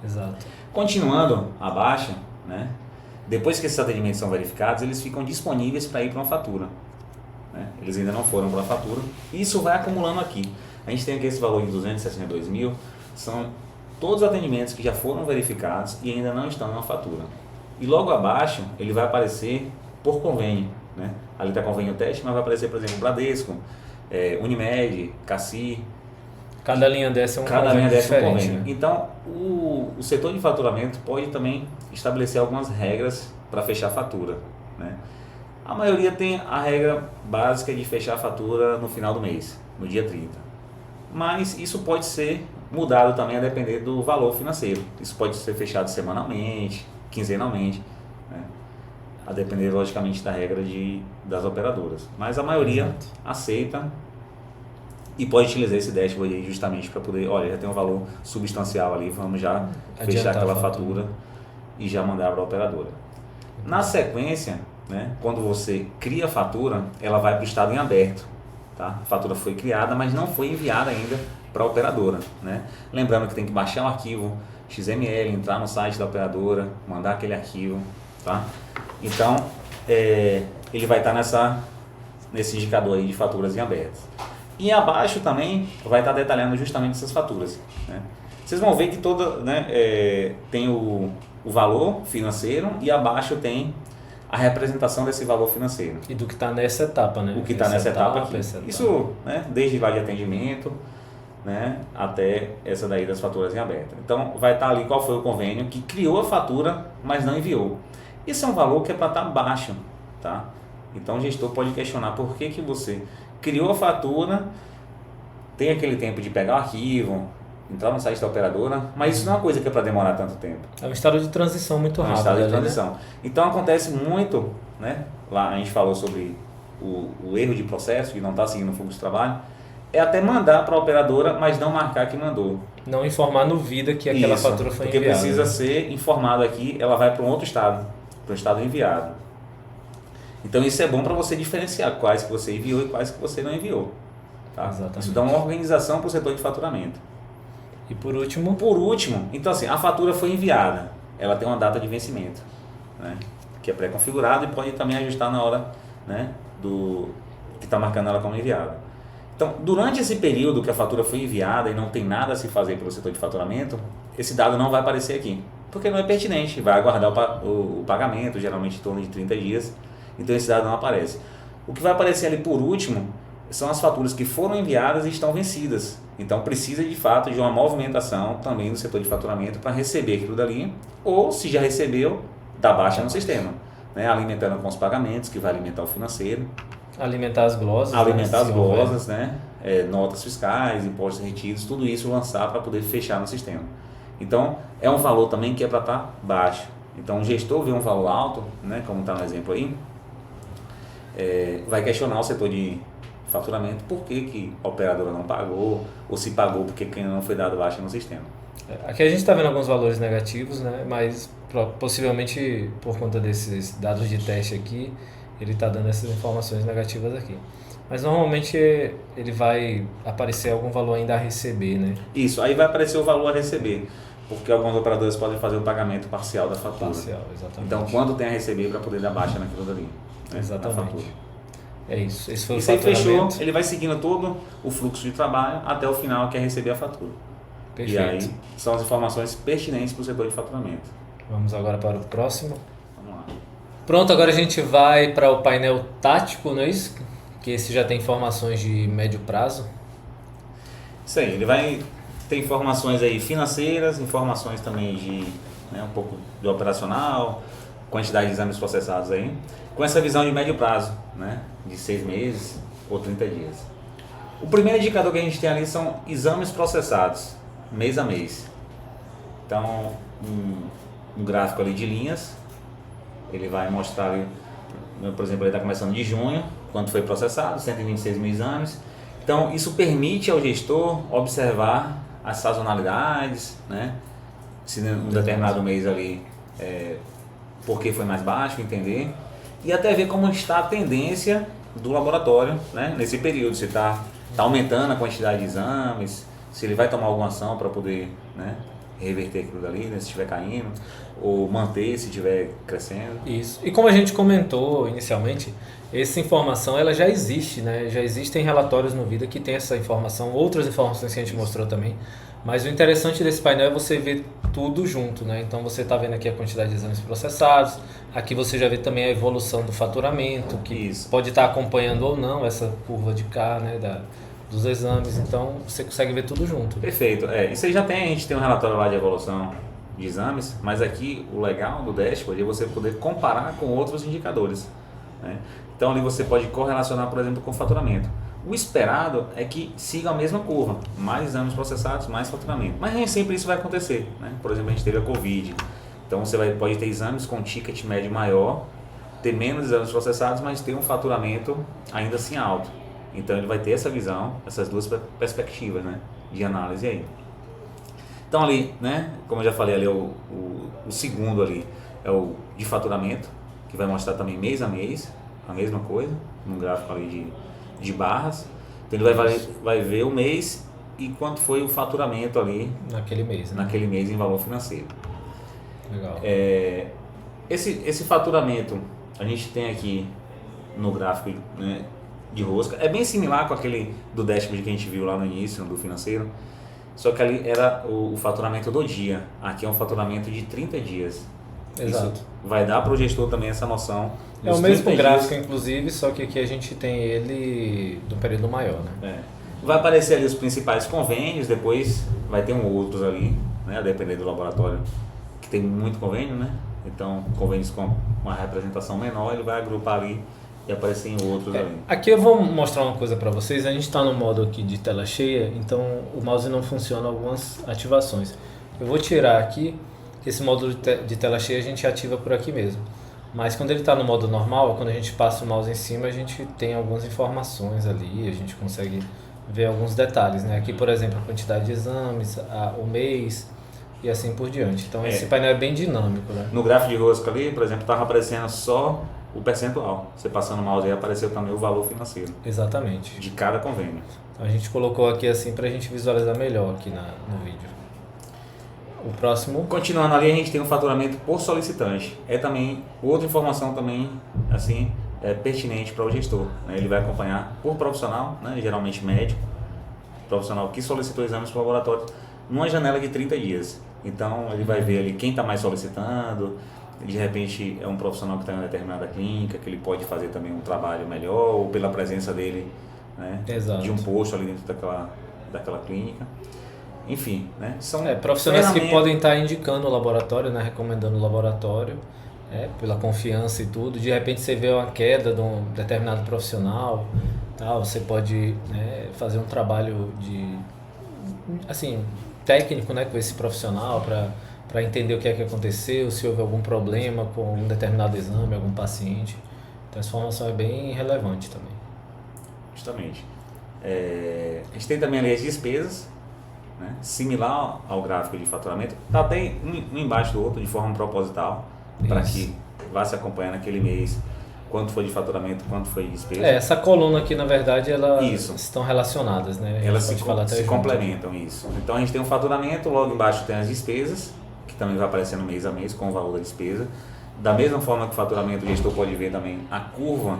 Exato. Continuando a baixa, né, depois que esses atendimentos são verificados, eles ficam disponíveis para ir para uma fatura. Né? Eles ainda não foram para a fatura. E isso vai acumulando aqui. A gente tem aqui esse valor de 262 mil, são todos os atendimentos que já foram verificados e ainda não estão na fatura. E logo abaixo, ele vai aparecer por convênio. Né? Ali está convênio teste, mas vai aparecer, por exemplo, Bradesco, Unimed, Cassi. Cada linha dessa é um convênio diferente. Então, o setor de faturamento pode também estabelecer algumas regras para fechar a fatura. Né? A maioria tem a regra básica de fechar a fatura no final do mês, no dia 30. Mas isso pode ser mudado também a depender do valor financeiro. Isso pode ser fechado semanalmente, quinzenalmente, né? A depender, logicamente, da regra das operadoras. Mas a maioria aceita e pode utilizar esse dashboard aí justamente para poder, olha, já tem um valor substancial ali, vamos já fechar aquela fatura e já mandar para a operadora. Na sequência, né, quando você cria a fatura, ela vai para o estado em aberto. Tá? A fatura foi criada, mas não foi enviada ainda para a operadora. Né? Lembrando que tem que baixar o arquivo XML, entrar no site da operadora, mandar aquele arquivo. Tá? Então, ele vai estar nesse indicador aí de faturas em aberto. E abaixo também vai estar detalhando justamente essas faturas. Né? Vocês vão ver que tem o valor financeiro e abaixo tem a representação desse valor financeiro. E do que está nessa etapa, né? O que está nessa etapa aqui. Isso, né, desde lá de atendimento, né, até essa daí das faturas em aberto. Então, vai estar ali qual foi o convênio que criou a fatura, mas não enviou. Isso é um valor que é para estar baixo. Tá? Então, o gestor pode questionar por que você criou a fatura, tem aquele tempo de pegar o arquivo, entrar no site da operadora, mas isso não é uma coisa que é para demorar tanto tempo. É um estado de transição muito rápido. É um estado de transição. Né? Então acontece muito, né? Lá a gente falou sobre o erro de processo, que não está seguindo o fluxo de trabalho, é até mandar para a operadora, mas não marcar que mandou. Não informar no vida que aquela fatura foi enviada. Porque precisa ser informado aqui, ela vai para um outro estado, para o estado enviado. Então isso é bom para você diferenciar quais que você enviou e quais que você não enviou. Tá? Isso dá uma organização para o setor de faturamento. E por último? Por último, então assim, a fatura foi enviada, ela tem uma data de vencimento, né, que é pré-configurada e pode também ajustar na hora, né, que está marcando ela como enviada. Então, durante esse período que a fatura foi enviada e não tem nada a se fazer pelo setor de faturamento, esse dado não vai aparecer aqui, porque não é pertinente, vai aguardar o pagamento, geralmente em torno de 30 dias, então esse dado não aparece. O que vai aparecer ali por último são as faturas que foram enviadas e estão vencidas. Então precisa de fato de uma movimentação também no setor de faturamento para receber aquilo dali, ou se já recebeu, dá baixa no sistema, né? Alimentando com os pagamentos, que vai alimentar o financeiro. Alimentar as glosas. Alimentar as glosas, né? Notas fiscais, impostos retidos, tudo isso lançar para poder fechar no sistema. Então é um valor também que é para estar baixo. Então o gestor vê um valor alto, né? Como está no exemplo aí, vai questionar o setor de faturamento, por que a operadora não pagou, ou se pagou porque ainda não foi dado baixa no sistema. Aqui a gente está vendo alguns valores negativos, né? Mas possivelmente por conta desses dados de teste aqui, ele está dando essas informações negativas aqui. Mas normalmente ele vai aparecer algum valor ainda a receber, né? Isso, aí vai aparecer o valor a receber, porque alguns operadores podem fazer o pagamento parcial da fatura. Parcial, exatamente. Então, quando tem a receber para poder dar baixa naquilo dali, né, na Exatamente. fatura. É isso. Esse foi Isso o aí fechou, faturamento. ele vai seguindo todo o fluxo de trabalho até o final, que é receber a fatura. Perfeito. E aí são as informações pertinentes para o setor de faturamento. Vamos agora para o próximo. Vamos lá. Pronto, agora a gente vai para o painel tático, não é isso? Que esse já tem informações de médio prazo. Isso aí, ele vai ter informações aí financeiras, informações também de um pouco de operacional, quantidade de exames processados aí, com essa visão de médio prazo, né, de 6 meses ou 30 dias. O primeiro indicador que a gente tem ali são exames processados, mês a mês. Então, um gráfico ali de linhas, ele vai mostrar ali, por exemplo, ele está começando de junho, quanto foi processado, 126 mil exames. Então, isso permite ao gestor observar as sazonalidades, né? Se um determinado mês ali, por que foi mais baixo, entender. E até ver como está a tendência do laboratório, né? Nesse período, se está aumentando a quantidade de exames, se ele vai tomar alguma ação para poder, né, reverter aquilo dali, né, se estiver caindo, ou manter se estiver crescendo. Isso. E como a gente comentou inicialmente, essa informação ela já existe, né? Já existem relatórios no Vida que tem essa informação, outras informações que a gente mostrou também. Mas o interessante desse painel é você ver tudo junto, né? Então você está vendo aqui a quantidade de exames processados, aqui você já vê também a evolução do faturamento, que Isso. pode estar acompanhando ou não essa curva de K, né? Dos exames, então você consegue ver tudo junto. Perfeito. Isso aí a gente tem um relatório lá de evolução de exames, mas aqui o legal do dashboard é você poder comparar com outros indicadores, né? Então ali você pode correlacionar, por exemplo, com o faturamento. O esperado é que siga a mesma curva, mais exames processados, mais faturamento. Mas nem sempre isso vai acontecer, né? Por exemplo, a gente teve a Covid, então você pode ter exames com ticket médio maior, ter menos exames processados, mas ter um faturamento ainda assim alto. Então ele vai ter essa visão, essas duas perspectivas, né, de análise aí. Então ali, né, como eu já falei, ali o segundo ali é o de faturamento, que vai mostrar também mês a mês, a mesma coisa, num gráfico ali de barras. Então ele vai ver o mês e quanto foi o faturamento ali naquele mês, né? Naquele mês em valor financeiro. Legal. Esse faturamento a gente tem aqui no gráfico, né, de rosca, é bem similar com aquele do dashboard que a gente viu lá no início, do financeiro, só que ali era o faturamento do dia, aqui é um faturamento de 30 dias. Exato. Isso vai dar para o gestor também essa noção. É o mesmo gráfico, inclusive, só que aqui a gente tem ele do período maior, né? Vai aparecer ali os principais convênios, depois vai ter outros ali, né, a depender do laboratório, que tem muito convênio, né? Então, convênios com uma representação menor, ele vai agrupar ali e aparecer em outros ali. Aqui eu vou mostrar uma coisa para vocês. A gente está no modo aqui de tela cheia, então o mouse não funciona algumas ativações. Eu vou tirar aqui, esse módulo de tela cheia a gente ativa por aqui mesmo. Mas quando ele está no modo normal, quando a gente passa o mouse em cima, a gente tem algumas informações ali, a gente consegue ver alguns detalhes, né? Aqui, por exemplo, a quantidade de exames, o mês e assim por diante. Então esse painel é bem dinâmico, né? No gráfico de rosca ali, por exemplo, estava aparecendo só o percentual. Você passando o mouse aí, apareceu também o valor financeiro. Exatamente. De cada convênio. Então a gente colocou aqui assim para a gente visualizar melhor aqui no vídeo. O próximo. Continuando ali, a gente tem um faturamento por solicitante. É também outra informação também, assim, pertinente para o gestor, né? Ele vai acompanhar por profissional, né? Geralmente médico, profissional que solicitou exames para o laboratório, numa janela de 30 dias. Então ele vai ver ali quem está mais solicitando. De repente é um profissional que está em uma determinada clínica, que ele pode fazer também um trabalho melhor, ou pela presença dele, né, de um posto ali dentro daquela clínica. Enfim, né, são profissionais que podem estar indicando o laboratório, né, recomendando o laboratório, pela confiança e tudo. De repente você vê uma queda de um determinado profissional, tal, você pode, né, fazer um trabalho técnico, né, com esse profissional para entender o que é que aconteceu, se houve algum problema com um determinado exame, algum paciente. Então essa informação é bem relevante também. Justamente. A gente tem também ali as despesas, né, similar ao gráfico de faturamento, está bem um embaixo do outro, de forma proposital, para que vá se acompanhando aquele mês quanto foi de faturamento, quanto foi de despesa. Essa coluna aqui, na verdade, elas Isso. estão relacionadas, né? Elas se junto. complementam, isso. Então a gente tem um faturamento, logo embaixo tem as despesas, que também vai aparecendo mês a mês com o valor da despesa. Da mesma forma que o faturamento, o gestor pode ver também a curva,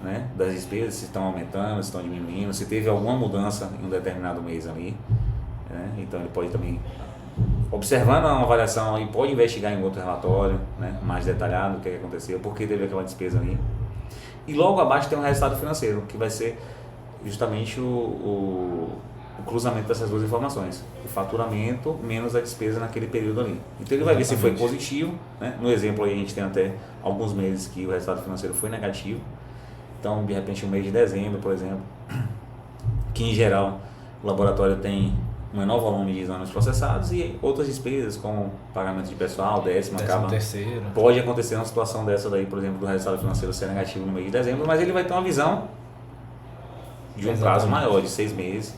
né, das despesas, se estão aumentando, se estão diminuindo, se teve alguma mudança em um determinado mês ali. Né? Então ele pode também, observando uma avaliação, ele pode investigar em outro relatório, né, mais detalhado o que aconteceu, por que teve aquela despesa ali. E logo abaixo tem um resultado financeiro, que vai ser justamente o cruzamento dessas duas informações, o faturamento menos a despesa naquele período ali. Então ele vai ver se foi positivo, né? No exemplo aí a gente tem até alguns meses que o resultado financeiro foi negativo. Então, de repente, o mês de dezembro, por exemplo, que em geral o laboratório tem um menor volume de exames processados e outras despesas, como pagamento de pessoal, décimo terceiro. Pode acontecer uma situação dessa daí, por exemplo, do resultado financeiro ser negativo no mês de dezembro, mas ele vai ter uma visão de um prazo maior, de 6 meses,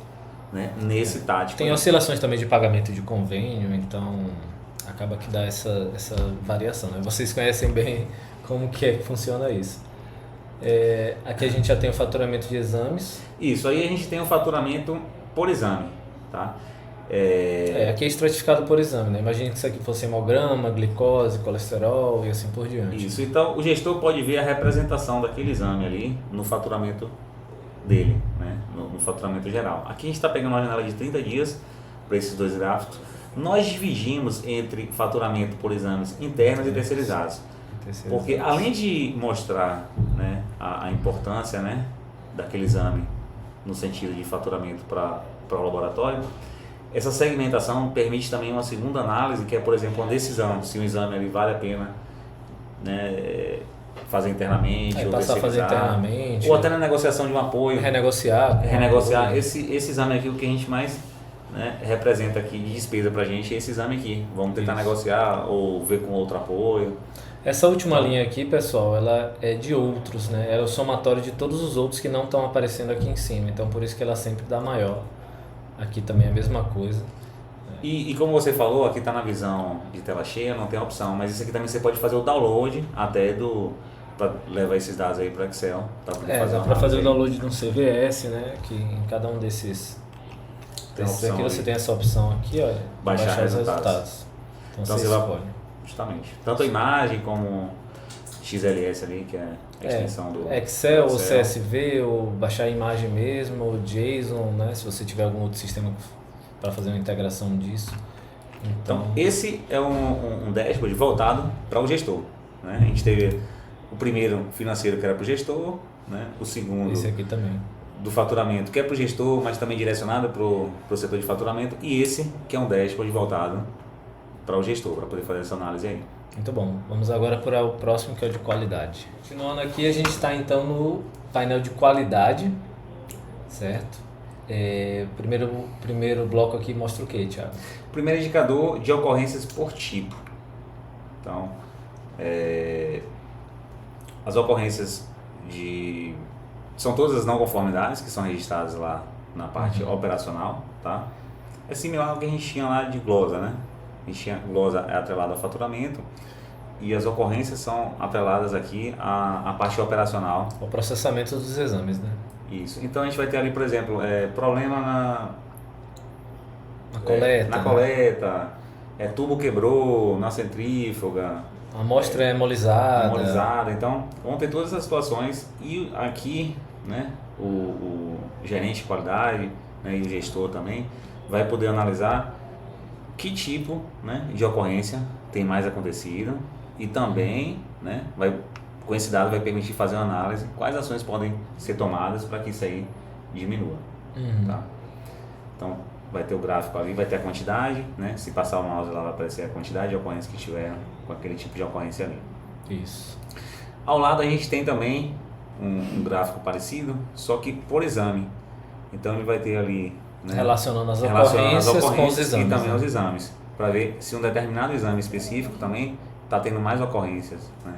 né, nesse tático. Tem oscilações também de pagamento de convênio, então acaba que dá essa variação. Né? Vocês conhecem bem como que é que funciona isso. Aqui a gente já tem o faturamento de exames. Isso, aí a gente tem o faturamento por exame, tá? Aqui é estratificado por exame, né? Imagina que isso aqui fosse hemograma, glicose, colesterol e assim por diante. Isso, então o gestor pode ver a representação daquele exame ali no faturamento dele, né? No faturamento geral. Aqui a gente está pegando uma janela de 30 dias para esses dois gráficos. Nós dividimos entre faturamento por exames internos e terceirizados. Porque além de mostrar, né, a importância, né, daquele exame no sentido de faturamento para o laboratório, essa segmentação permite também uma segunda análise, que é, por exemplo, uma decisão, se o exame ali vale a pena, né, fazer internamente, ou passar a fazer internamente, ou até na negociação de um apoio, renegociar. Esse exame aqui, o que a gente mais, né, representa aqui de despesa para a gente é esse exame aqui. Vamos tentar negociar ou ver com outro apoio. Essa última linha aqui, pessoal, ela é de outros, né? Ela é o somatório de todos os outros que não estão aparecendo aqui em cima. Então, por isso que ela sempre dá maior. Aqui também é a mesma coisa. E como você falou, aqui está na visão de tela cheia, não tem opção. Mas isso aqui também você pode fazer o download até para levar esses dados aí para Excel. Para fazer o download de um CVS, né? Que em cada um desses aqui você tem essa opção aqui, olha, baixar os resultados. Então você escolhe. Justamente. Tanto a imagem como XLS ali, que é a extensão do Excel, ou CSV, ou baixar a imagem mesmo, ou JSON, né? Se você tiver algum outro sistema para fazer uma integração disso. Então esse é um dashboard voltado para o gestor. Né? A gente teve o primeiro financeiro que era para o gestor, né? O segundo esse aqui também do faturamento que é para o gestor, mas também direcionado para o setor de faturamento, e esse que é um dashboard voltado para o gestor, para poder fazer essa análise aí. Muito bom. Vamos agora para o próximo, que é o de qualidade. Continuando aqui, a gente está então no painel de qualidade, certo? Primeiro bloco aqui mostra o que, Thiago? Primeiro indicador de ocorrências por tipo. Então, as ocorrências são todas as não conformidades que são registradas lá na parte operacional, tá? É similar ao que a gente tinha lá de glosa, né? A gente tinha glosa atrelada ao faturamento e as ocorrências são atreladas aqui à parte operacional. O processamento dos exames, né? Isso. Então a gente vai ter ali, por exemplo, problema na coleta. Na coleta, tubo quebrou na centrífuga. A amostra é hemolizada. Então vão ter todas essas situações e aqui, né, o gerente de qualidade, né, e o gestor também vai poder analisar que tipo, né, de ocorrência tem mais acontecido e também, né, com esse dado vai permitir fazer uma análise quais ações podem ser tomadas para que isso aí diminua. Tá? Então vai ter o gráfico ali, vai ter a quantidade, né, se passar o mouse lá vai aparecer a quantidade de ocorrências que tiveram com aquele tipo de ocorrência ali. Isso. Ao lado a gente tem também um gráfico parecido, só que por exame. Então ele vai ter ali, né, relacionando as ocorrências com os exames. E também os exames, para ver se um determinado exame específico também está tendo mais ocorrências, né?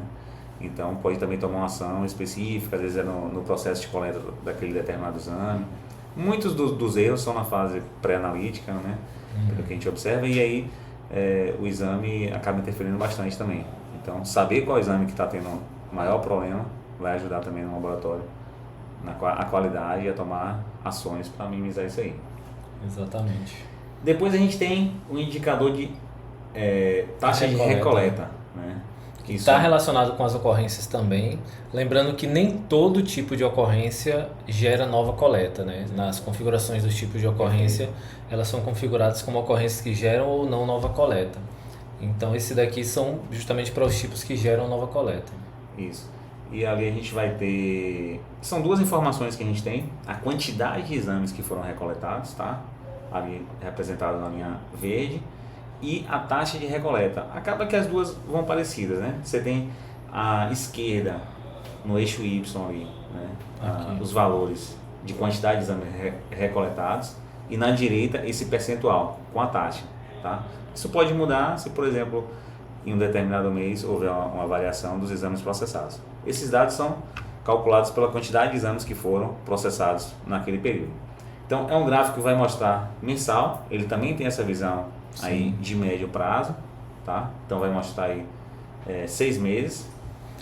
Então pode também tomar uma ação específica, às vezes é no processo de coleta daquele determinado exame. Muitos dos erros são na fase pré-analítica, né? Pelo que a gente observa, e aí o exame acaba interferindo bastante também. Então saber qual exame que está tendo maior problema vai ajudar também no laboratório a qualidade e a tomar ações para minimizar isso aí. Exatamente. Depois a gente tem o indicador de taxa de recoleta, né? Está relacionado com as ocorrências também, lembrando que nem todo tipo de ocorrência gera nova coleta, né? Nas configurações dos tipos de ocorrência, elas são configuradas como ocorrências que geram ou não nova coleta. Então, esse daqui são justamente para os tipos que geram nova coleta. Isso. E ali a gente vai ter... São duas informações que a gente tem. A quantidade de exames que foram recoletados, tá? Ali representado na linha verde. E a taxa de recoleta. Acaba que as duas vão parecidas, né? Você tem a esquerda no eixo Y ali, né? Os valores de quantidade de exames recoletados e na direita esse percentual com a taxa, tá? Isso pode mudar se, por exemplo, em um determinado mês houver uma variação dos exames processados. Esses dados são calculados pela quantidade de exames que foram processados naquele período. Então é um gráfico que vai mostrar mensal, ele também tem essa visão aí de médio prazo, tá? Então vai mostrar aí 6 meses.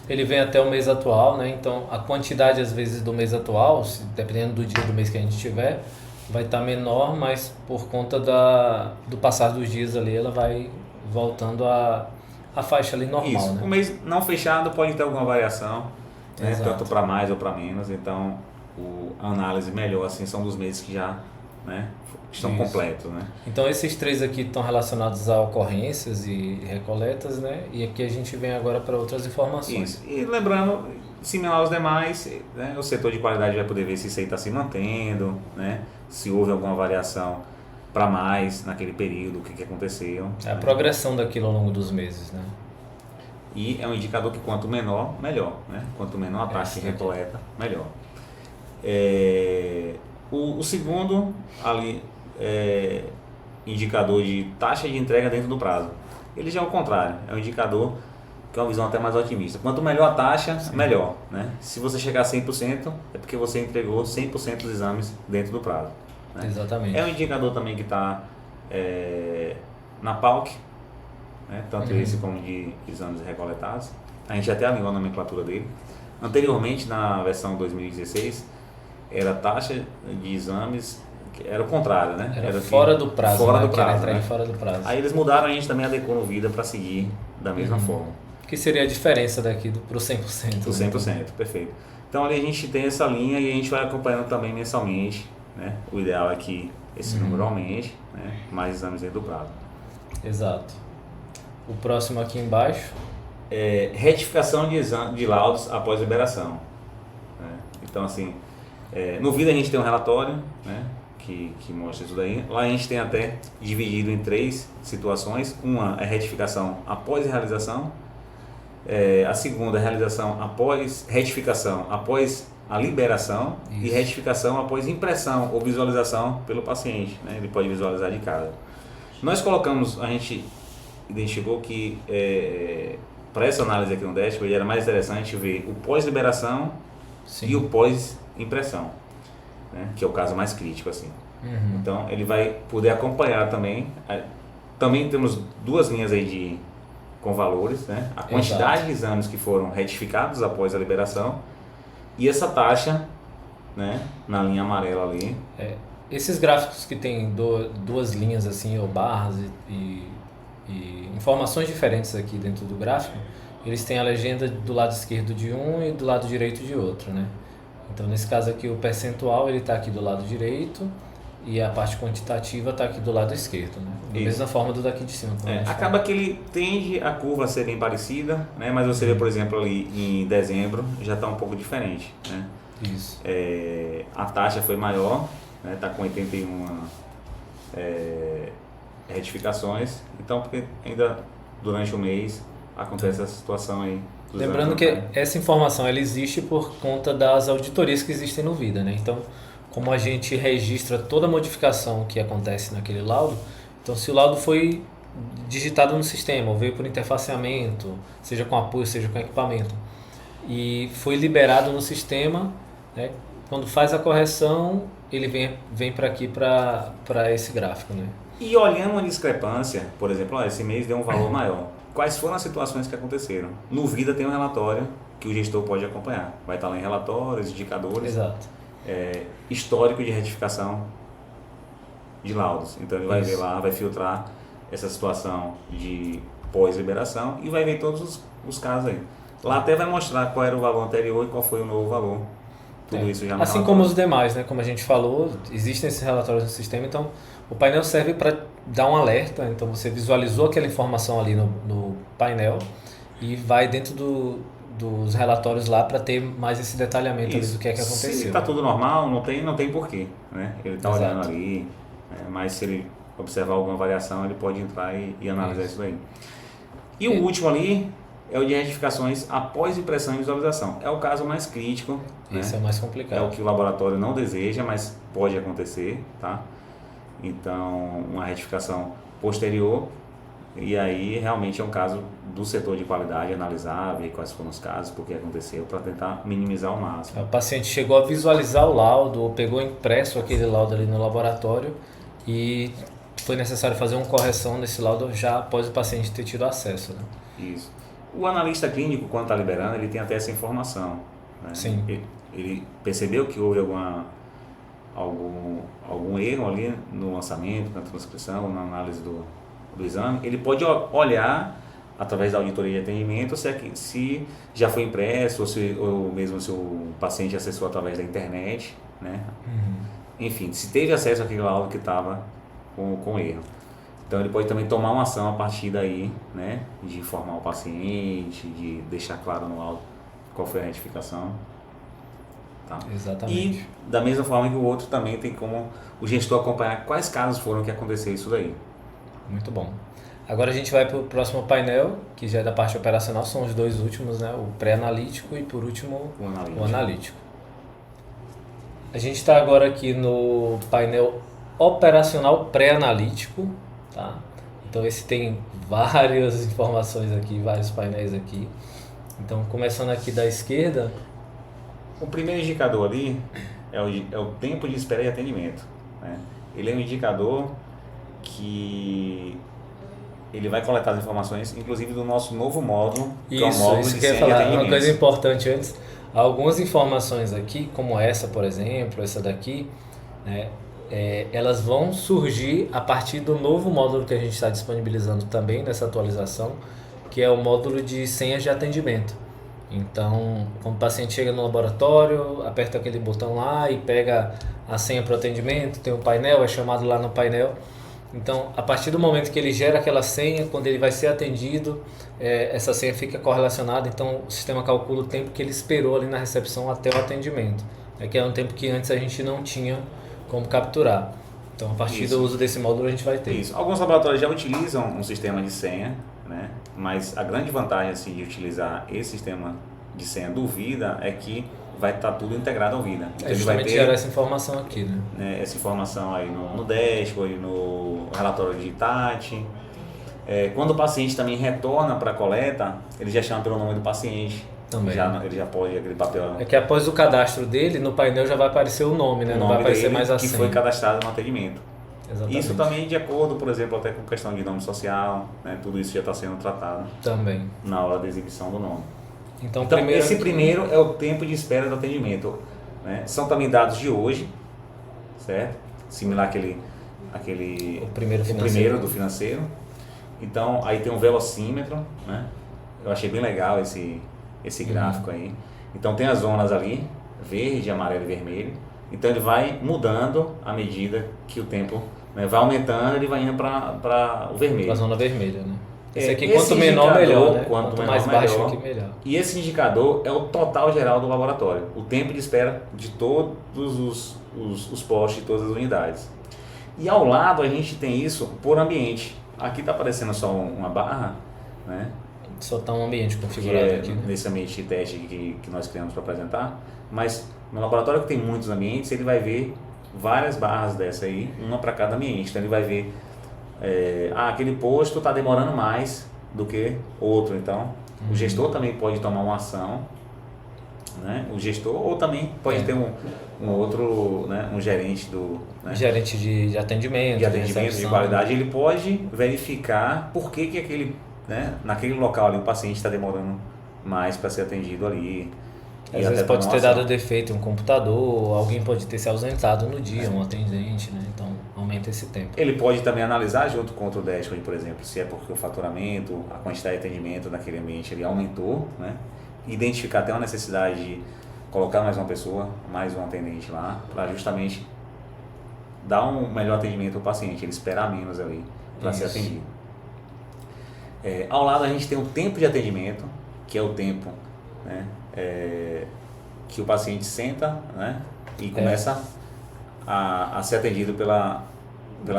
Ele vem até o mês atual, né? Então a quantidade às vezes do mês atual, dependendo do dia do mês que a gente tiver, vai estar menor, mas por conta do passar dos dias ali, ela vai voltando a faixa ali normal. Isso. Né? O mês não fechado pode ter alguma variação, né? Tanto para mais ou para menos, então a análise melhor assim são dos meses que já, né, estão completos, né? Então esses três aqui estão relacionados a ocorrências e recoletas, né? E aqui a gente vem agora para outras informações. Isso. E lembrando, similar aos demais, né, o setor de qualidade vai poder ver se isso aí está se mantendo, né? Se houve alguma variação para mais naquele período, o que aconteceu. É a progressão daquilo ao longo dos meses, né? E é um indicador que quanto menor, melhor, né? Quanto menor a taxa de recoleta, melhor. O segundo ali indicador de taxa de entrega dentro do prazo. Ele já é o contrário, é um indicador que é uma visão até mais otimista. Quanto melhor a taxa, melhor, né? Se você chegar a 100%, é porque você entregou 100% dos exames dentro do prazo. Né? Exatamente. É um indicador também que está na PALC, né? Tanto esse como de exames recoletados. A gente até alinhou a nomenclatura dele. Anteriormente, na versão 2016, era taxa de exames, era o contrário, né? Era fora do prazo. Fora do prazo, né? né? Fora do prazo. Aí eles mudaram, a gente também adequou no Vida para seguir da mesma forma. Que seria a diferença daqui para o 100%. O 100%, perfeito. Então ali a gente tem essa linha e a gente vai acompanhando também mensalmente, né? O ideal é que esse número aumente, né? Mais exames dentro do prazo. Exato. O próximo aqui embaixo. Retificação de laudos após liberação. Né? Então assim, no Vida a gente tem um relatório, né? Que mostra isso daí. Lá a gente tem até dividido em 3 situações. Uma é retificação após realização. A segunda é retificação após a liberação. Isso. E retificação após impressão ou visualização pelo paciente, né? Ele pode visualizar de casa. A gente identificou que para essa análise aqui no dashboard era mais interessante ver o pós-liberação e o pós-impressão, né? Que é o caso mais crítico assim. Então ele vai poder acompanhar também. Também temos 2 linhas aí com valores, né? A quantidade de exames que foram retificados após a liberação e essa taxa, né? Na linha amarela ali. Esses gráficos que tem 2 linhas assim, ou barras e informações diferentes aqui dentro do gráfico, eles têm a legenda do lado esquerdo de um e do lado direito de outro, né? Então nesse caso aqui o percentual ele está aqui do lado direito e a parte quantitativa está aqui do lado esquerdo, né? Da mesma forma do daqui de cima. Acaba que ele tende a curva a ser bem parecida, né? Mas você vê, por exemplo, ali em dezembro já está um pouco diferente, né? Isso. A taxa foi maior, né? Está com 81 retificações, então porque ainda durante o mês acontece essa situação aí. Lembrando que essa informação ela existe por conta das auditorias que existem no Vida, né? Então, como a gente registra toda modificação que acontece naquele laudo, então se o laudo foi digitado no sistema, ou veio por interfaceamento, seja com apoio, seja com equipamento, e foi liberado no sistema, né? Quando faz a correção, ele vem para aqui, para esse gráfico, né? E olhando uma discrepância, por exemplo, esse mês deu um valor maior. Quais foram as situações que aconteceram? No Vida tem um relatório que o gestor pode acompanhar. Vai estar lá em relatórios, indicadores, Exato. histórico de retificação de laudos. Então ele vai ver lá, vai filtrar essa situação de pós-liberação e vai ver todos os casos aí. Lá até vai mostrar qual era o valor anterior e qual foi o novo valor. Tudo isso já no assim como os demais, né? Como a gente falou, existem esses relatórios no sistema, então o painel serve para dar um alerta. Então você visualizou aquela informação ali no painel e vai dentro dos relatórios lá para ter mais esse detalhamento ali do que é que aconteceu. Se está tudo normal, não tem porquê, né? Ele está Exato. olhando ali, mas se ele observar alguma variação, ele pode entrar e analisar isso daí. E o último ali é o de retificações após impressão e visualização. É o caso mais crítico. Esse né? é o mais complicado. É o que o laboratório não deseja, mas pode acontecer, tá? Então, uma retificação posterior, e aí realmente é um caso do setor de qualidade analisar, ver quais foram os casos, por que aconteceu, para tentar minimizar ao máximo. O paciente chegou a visualizar o laudo, ou pegou impresso aquele laudo ali no laboratório e foi necessário fazer uma correção nesse laudo já após o paciente ter tido acesso. Né? Isso. O analista clínico, quando está liberando, ele tem até essa informação. Né? Sim. Ele percebeu que houve algum erro ali no lançamento, na transcrição, na análise do exame. Ele pode olhar através da auditoria de atendimento se já foi impresso ou mesmo se o paciente acessou através da internet, né? Enfim, se teve acesso àquele laudo que estava com erro. Então ele pode também tomar uma ação a partir daí, né? De informar o paciente, de deixar claro no laudo qual foi a retificação. Tá? Exatamente. E da mesma forma que o outro também tem como o gestor acompanhar quais casos foram que aconteceu isso daí. Muito bom. Agora a gente vai para o próximo painel, que já é da parte operacional, são os dois últimos, né? O pré-analítico e por último o analítico. A gente está agora aqui no painel operacional pré-analítico, tá? Então esse tem várias informações aqui, vários painéis aqui. Então começando aqui da esquerda. O primeiro indicador ali é o tempo de espera de atendimento. Né? Ele é um indicador que ele vai coletar as informações, inclusive do nosso novo módulo, que é o módulo isso de que eu ia senha de falar. atendimento. Uma coisa importante antes, algumas informações aqui, como essa, por exemplo, essa daqui, né, elas vão surgir a partir do novo módulo que a gente está disponibilizando também nessa atualização, que é o módulo de senhas de atendimento. Então, quando o paciente chega no laboratório, aperta aquele botão lá e pega a senha para o atendimento, tem um painel, é chamado lá no painel. Então, a partir do momento que ele gera aquela senha, quando ele vai ser atendido, essa senha fica correlacionada, então o sistema calcula o tempo que ele esperou ali na recepção até o atendimento, que é um tempo que antes a gente não tinha como capturar. Então, a partir do uso desse módulo, a gente vai ter. Isso. Alguns laboratórios já utilizam um sistema de senha, né? Mas a grande vantagem assim, de utilizar esse sistema de senha do VIDA é que vai estar tudo integrado ao VIDA. Então, Justamente ele vai ter gerar essa informação aqui, né, essa informação aí no dashboard, no relatório de ITAT. Quando o paciente também retorna para a coleta, ele já chama pelo nome do paciente. Também. Ele já pode aquele papel. É que após o cadastro dele, no painel já vai aparecer o nome, né? O Não nome vai aparecer dele mais a que senha. foi cadastrado no atendimento. Exatamente. Isso também de acordo, por exemplo, até com questão de nome social, né? Tudo isso já está sendo tratado Também. na hora da exibição do nome. Então Esse primeiro é o tempo de espera do atendimento. Né? São também dados de hoje, certo? Similar àquele o primeiro do financeiro. Então, aí tem um velocímetro, né? Eu achei bem legal esse gráfico aí. Então, tem as zonas ali, verde, amarelo e vermelho. Então, ele vai mudando à medida que o tempo, né, vai aumentando, ele vai indo para o vermelho. Para a zona vermelha, né? Esse aqui, Esse quanto menor, melhor, né? Quanto menor, mais baixo melhor. aqui, melhor. E esse indicador é o total geral do laboratório, o tempo de espera de todos os postos de todas as unidades. E ao lado a gente tem isso por ambiente. Aqui está aparecendo só uma barra, né? Só está um ambiente configurado aqui, né? Nesse ambiente de teste que nós criamos para apresentar, mas no laboratório que tem muitos ambientes, ele vai ver várias barras dessa aí, uma para cada ambiente. Então ele vai ver aquele posto está demorando mais do que outro, então o gestor também pode tomar uma ação, né? O gestor ou também pode ter um outro, né? Um gerente né? Gerente de atendimento, de qualidade, ele pode verificar por que aquele, né? Naquele local ali o paciente está demorando mais para ser atendido ali. Às vezes pode ter dado defeito em um computador, alguém pode ter se ausentado no dia, um atendente, né? Então aumenta esse tempo. Ele pode também analisar junto com outro dashboard, por exemplo, se é porque o faturamento, a quantidade de atendimento naquele ambiente ele aumentou, né? Identificar até uma necessidade de colocar mais uma pessoa, mais um atendente lá, para justamente dar um melhor atendimento ao paciente, ele esperar menos ali para ser atendido. Ao lado a gente tem o tempo de atendimento, que é o tempo, né, que o paciente senta, né, e começa a ser atendido pela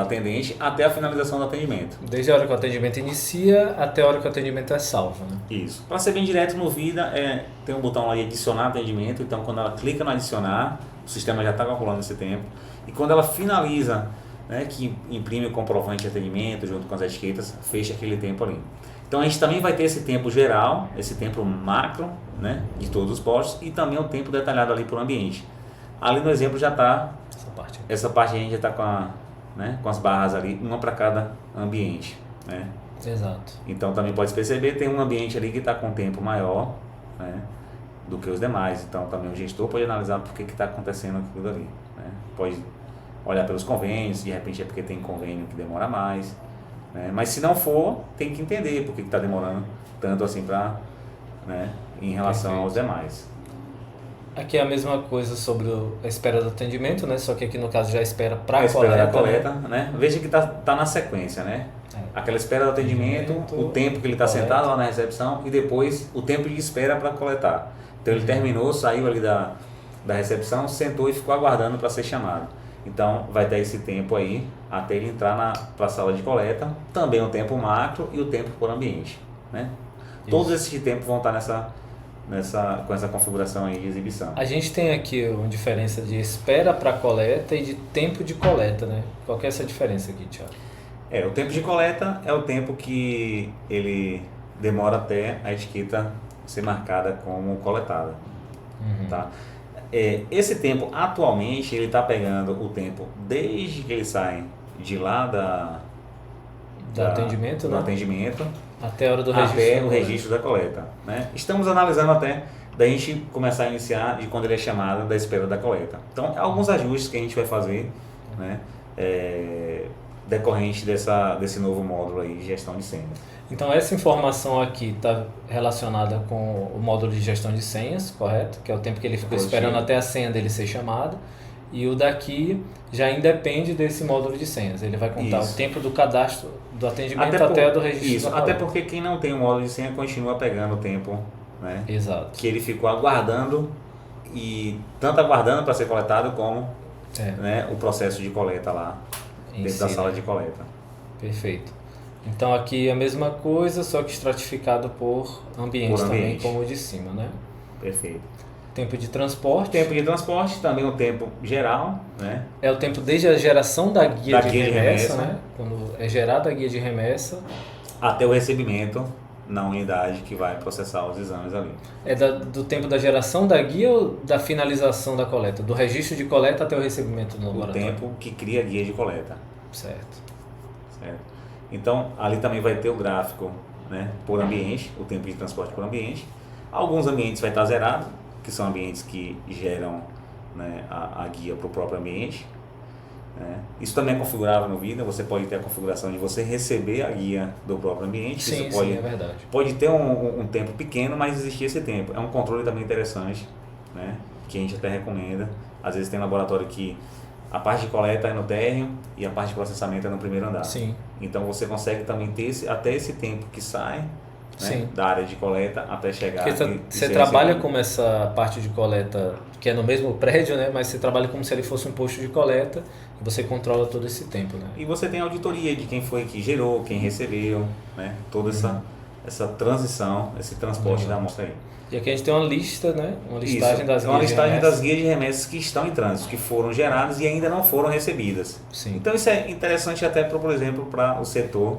atendente até a finalização do atendimento. Desde a hora que o atendimento inicia até a hora que o atendimento é salvo, né? Isso. Para ser bem direto no Vida, tem um botão lá de adicionar atendimento, então quando ela clica no adicionar, o sistema já está calculando esse tempo. E quando ela finaliza, né, que imprime o comprovante de atendimento junto com as etiquetas, fecha aquele tempo ali. Então a gente também vai ter esse tempo geral, esse tempo macro, né, de todos os postos e também o tempo detalhado ali por ambiente. Ali no exemplo já está, essa parte a gente já está com as barras ali, uma para cada ambiente, né? Exato. Então também pode perceber, tem um ambiente ali que está com tempo maior, né, do que os demais. Então também o gestor pode analisar por que está acontecendo aquilo ali, né? Pode olhar pelos convênios, de repente é porque tem convênio que demora mais, né? Mas se não for, tem que entender por que está demorando tanto assim né, em relação aos demais. Aqui é a mesma coisa sobre a espera do atendimento, né? Só que aqui no caso já espera para a coleta. coleta, né? Veja que tá na sequência, né? Aquela espera do atendimento, o tempo que ele está sentado lá na recepção e depois o tempo de espera para coletar. Então ele terminou, saiu ali da recepção, sentou e ficou aguardando para ser chamado. Então vai ter esse tempo aí até ele entrar para a sala de coleta, também o tempo macro e o tempo por ambiente, né? Todos esses tempos vão estar com essa configuração aí de exibição. A gente tem aqui uma diferença de espera para coleta e de tempo de coleta, né? Qual que é essa diferença aqui, Thiago? O tempo de coleta é o tempo que ele demora até a etiqueta ser marcada como coletada. Tá? Esse tempo, atualmente, ele está pegando o tempo desde que ele sai de lá do atendimento, do né? atendimento até a hora do registro. Até o registro da coleta. Né? Estamos analisando até da gente começar a iniciar de quando ele é chamado da espera da coleta. Então, alguns ajustes que a gente vai fazer, né, decorrente desse novo módulo aí de gestão de senhas. Então, essa informação aqui está relacionada com o módulo de gestão de senhas, correto? Que é o tempo que ele ficou esperando até a senha dele ser chamada. E o daqui já independe desse módulo de senhas. Ele vai contar o tempo do cadastro do atendimento até do registro. Isso, até porque quem não tem um módulo de senha continua pegando o tempo, né, exato, que ele ficou aguardando, e tanto aguardando para ser coletado como né, o processo de coleta lá dentro da sala de coleta. Perfeito. Então aqui é a mesma coisa, só que estratificado por ambiente também, como o de cima, né? Perfeito. Tempo de transporte. Tempo de transporte, também o tempo geral, né? É o tempo desde a geração da guia de remessa, né? Quando é gerada a guia de remessa. Até o recebimento na unidade que vai processar os exames ali. É do tempo da geração da guia ou da finalização da coleta? Do registro de coleta até o recebimento no laboratório? O tempo que cria a guia de coleta. Certo. Então, ali também vai ter o gráfico, né, por ambiente, o tempo de transporte por ambiente. Alguns ambientes vai estar zerado, que são ambientes que geram, né, a guia para o próprio ambiente. Né? Isso também é configurável no Vida, você pode ter a configuração de você receber a guia do próprio ambiente. Sim, isso pode, é verdade. Pode ter um tempo pequeno, mas existir esse tempo. É um controle também interessante, né, que a gente até recomenda. Às vezes tem laboratório que a parte de coleta é no térreo e a parte de processamento é no primeiro andar. Sim. Então você consegue também ter até esse tempo que sai, né, da área de coleta até chegar. Porque você trabalha como essa parte de coleta, que é no mesmo prédio, né? Mas você trabalha como se ele fosse um posto de coleta e você controla todo esse tempo, né? E você tem auditoria de quem foi que gerou, quem recebeu, né? Toda essa transição, esse transporte da amostra aí. E aqui a gente tem uma lista, né? Uma listagem das guias de remessa. Uma listagem das guias de remessas que estão em trânsito, que foram geradas e ainda não foram recebidas. Sim. Então isso é interessante até, por exemplo, para o setor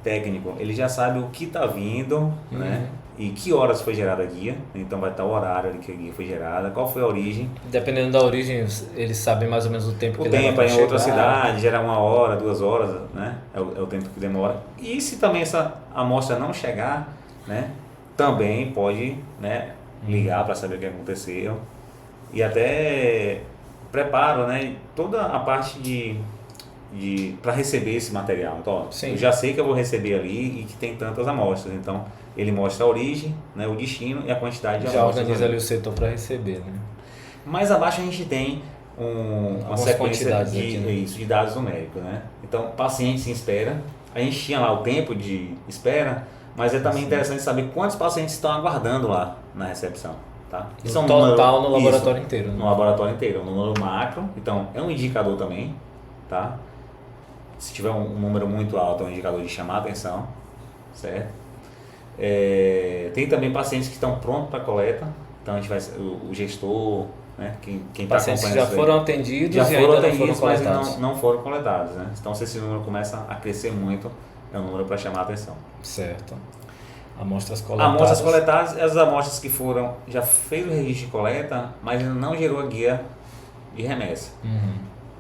técnico. Ele já sabe o que está vindo, né? E que horas foi gerada a guia. Então vai estar o horário ali que a guia foi gerada, qual foi a origem. Dependendo da origem, eles sabem mais ou menos o tempo que leva para chegar. O tempo é em outra cidade, gera 1 hora, 2 horas, né? É o tempo que demora. E se também essa amostra não chegar, né, também pode, né, ligar para saber o que aconteceu e até preparo, né, toda a parte de para receber esse material. Então, ó, Sim. eu já sei que eu vou receber ali e que tem tantas amostras. Então, ele mostra a origem, né, o destino e a quantidade de Já amostras. organiza ali o setor para receber, né? Mais abaixo a gente tem uma Algumas sequência quantidades de, aqui, né? isso, de dados numéricos, né? Então, pacientes em espera, a gente tinha lá o tempo de espera, mas é também interessante saber quantos pacientes estão aguardando lá na recepção, tá? Isso é um Total número- no laboratório isso, inteiro, né? no laboratório inteiro, um número macro, então é um indicador também, tá? Se tiver um número muito alto, é um indicador de chamar a atenção, certo? Tem também pacientes que estão prontos para coleta, então a gente vai, o gestor, né, quem está Pacientes que acompanhando já isso aí, foram atendidos já e foram ainda atendidos, não foram mas coletados. não foram coletados, né? Então se esse número começa a crescer muito, é um número para chamar a atenção. Certo. Amostras coletadas. Amostras coletadas, as amostras que foram, já fez o registro de coleta, mas ainda não gerou a guia de remessa.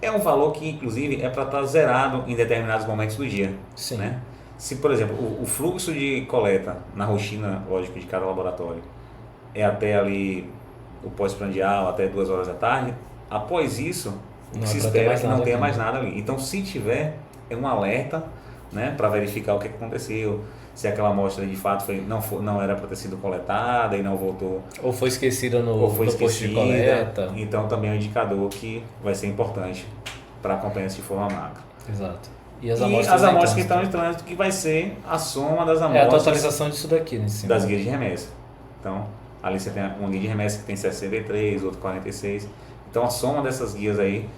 É um valor que, inclusive, é para estar zerado em determinados momentos do dia. Sim. Né? Se, por exemplo, o fluxo de coleta na rotina, lógico, de cada laboratório é até ali o pós-prandial, até 2 horas da tarde, após isso, o Não que é se pra ter espera é mais que não nada tenha aqui, mais né? nada ali. Então, se tiver, é um alerta, né, para verificar o que aconteceu, se aquela amostra de fato não era para ter sido coletada e não voltou Ou foi esquecida no ou foi posto de esquecida, coleta. então também é um indicador que vai ser importante para acompanhar isso de forma macro. Exato. E as E amostras, as em amostras que trânsito? estão em trânsito, que vai ser a soma das É a amostras totalização disso daqui, né? em cima. das guias de remessa. Então, ali você tem uma guia de remessa que tem 63, outra 46. Então, a soma dessas guias aí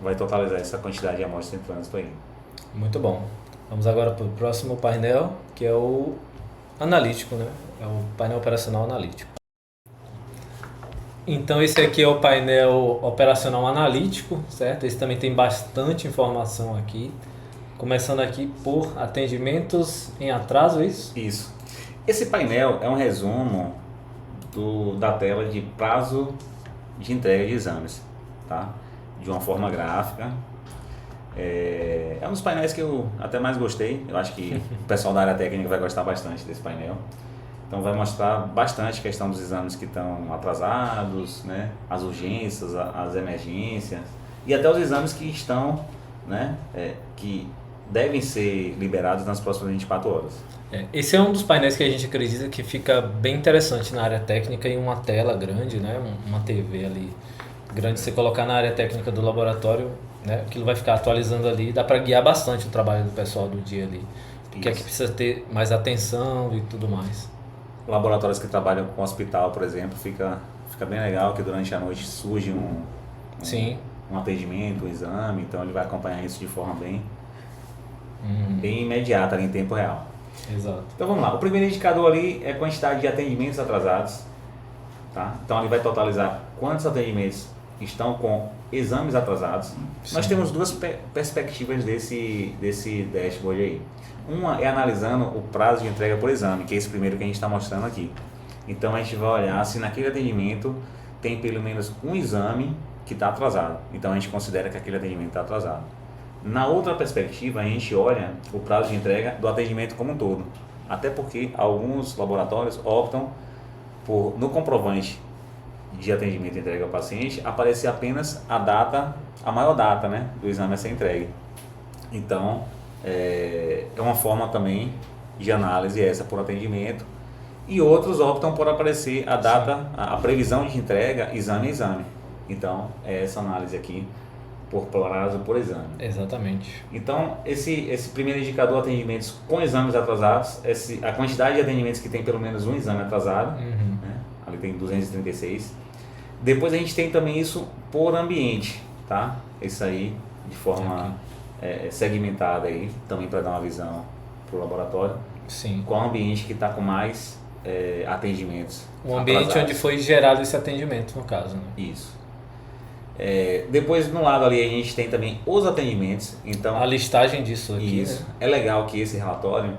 vai totalizar essa quantidade de amostras em trânsito aí. Muito bom. Vamos agora para o próximo painel, que é o analítico, né? É o painel operacional analítico. Então esse aqui é o painel operacional analítico, certo? Esse também tem bastante informação aqui. Começando aqui por atendimentos em atraso, é isso? Isso. Esse painel é um resumo da tela de prazo de entrega de exames, tá? De uma forma gráfica. É um dos painéis que eu até mais gostei. Eu acho que o pessoal da área técnica vai gostar bastante desse painel. Então vai mostrar bastante a questão dos exames que estão atrasados, né? As urgências, as emergências e até os exames que estão, né? Que devem ser liberados nas próximas 24 horas. Esse é um dos painéis que a gente acredita que fica bem interessante na área técnica em uma tela grande, né? Uma TV ali grande, você colocar na área técnica do laboratório, né? Aquilo vai ficar atualizando ali, dá para guiar bastante o trabalho do pessoal do dia ali. Porque aqui precisa ter mais atenção e tudo mais. Laboratórios que trabalham com hospital, por exemplo, fica bem legal que durante a noite surge Sim. um atendimento, um exame, então ele vai acompanhar isso de forma bem imediata, ali, em tempo real. Exato. Então vamos lá, o primeiro indicador ali é a quantidade de atendimentos atrasados, tá? Então ele vai totalizar quantos atendimentos estão com exames atrasados. Sim. Nós temos duas perspectivas desse dashboard aí. Uma é analisando o prazo de entrega por exame, que é esse primeiro que a gente está mostrando aqui. Então a gente vai olhar se naquele atendimento tem pelo menos um exame que está atrasado. Então a gente considera que aquele atendimento está atrasado. Na outra perspectiva, a gente olha o prazo de entrega do atendimento como um todo. Até porque alguns laboratórios optam por, no comprovante de atendimento e entrega ao paciente, aparecer apenas a maior data, né, do exame a ser entregue. Então, é uma forma também de análise essa por atendimento. E outros optam por aparecer a data, a previsão de entrega, exame a exame. Então, é essa análise aqui por prazo por exame. Exatamente. Então, esse primeiro indicador, atendimentos com exames atrasados, a quantidade de atendimentos que tem pelo menos um exame atrasado, né? Ali tem 236. Depois a gente tem também isso por ambiente, tá? Isso aí de forma segmentada aí, também para dar uma visão para o laboratório. Sim. Qual ambiente que está com mais atendimentos O ambiente atrasados. onde foi gerado esse atendimento, no caso, né? Isso. Depois no lado ali a gente tem também os atendimentos. Então, A listagem disso aqui, isso. né? É legal que esse relatório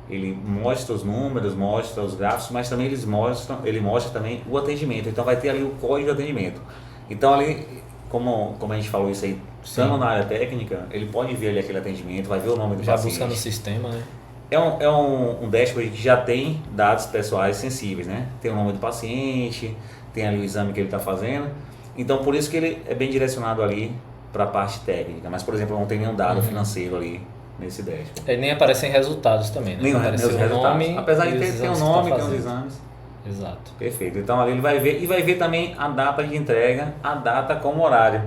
ele mostra os números, mostra os gráficos, mas também ele mostra também o atendimento. Então vai ter ali o código de atendimento. Então ali, como a gente falou isso aí, estando na área técnica, ele pode ver ali aquele atendimento, vai ver o nome do Já paciente. busca no sistema, né? É um dashboard que já tem dados pessoais sensíveis, né? Tem o nome do paciente, tem ali o exame que ele está fazendo. Então, por isso que ele é bem direcionado ali para a parte técnica. Mas, por exemplo, não tem nenhum dado financeiro ali nesse dashboard. Nem aparecem resultados também, né? Nem Aparece os o resultados. nome. Apesar de e os ter o exames que nome, tá tem os fazendo. exames. Exato. Perfeito. Então, ali ele vai ver, e vai ver também a data de entrega, a data como horário.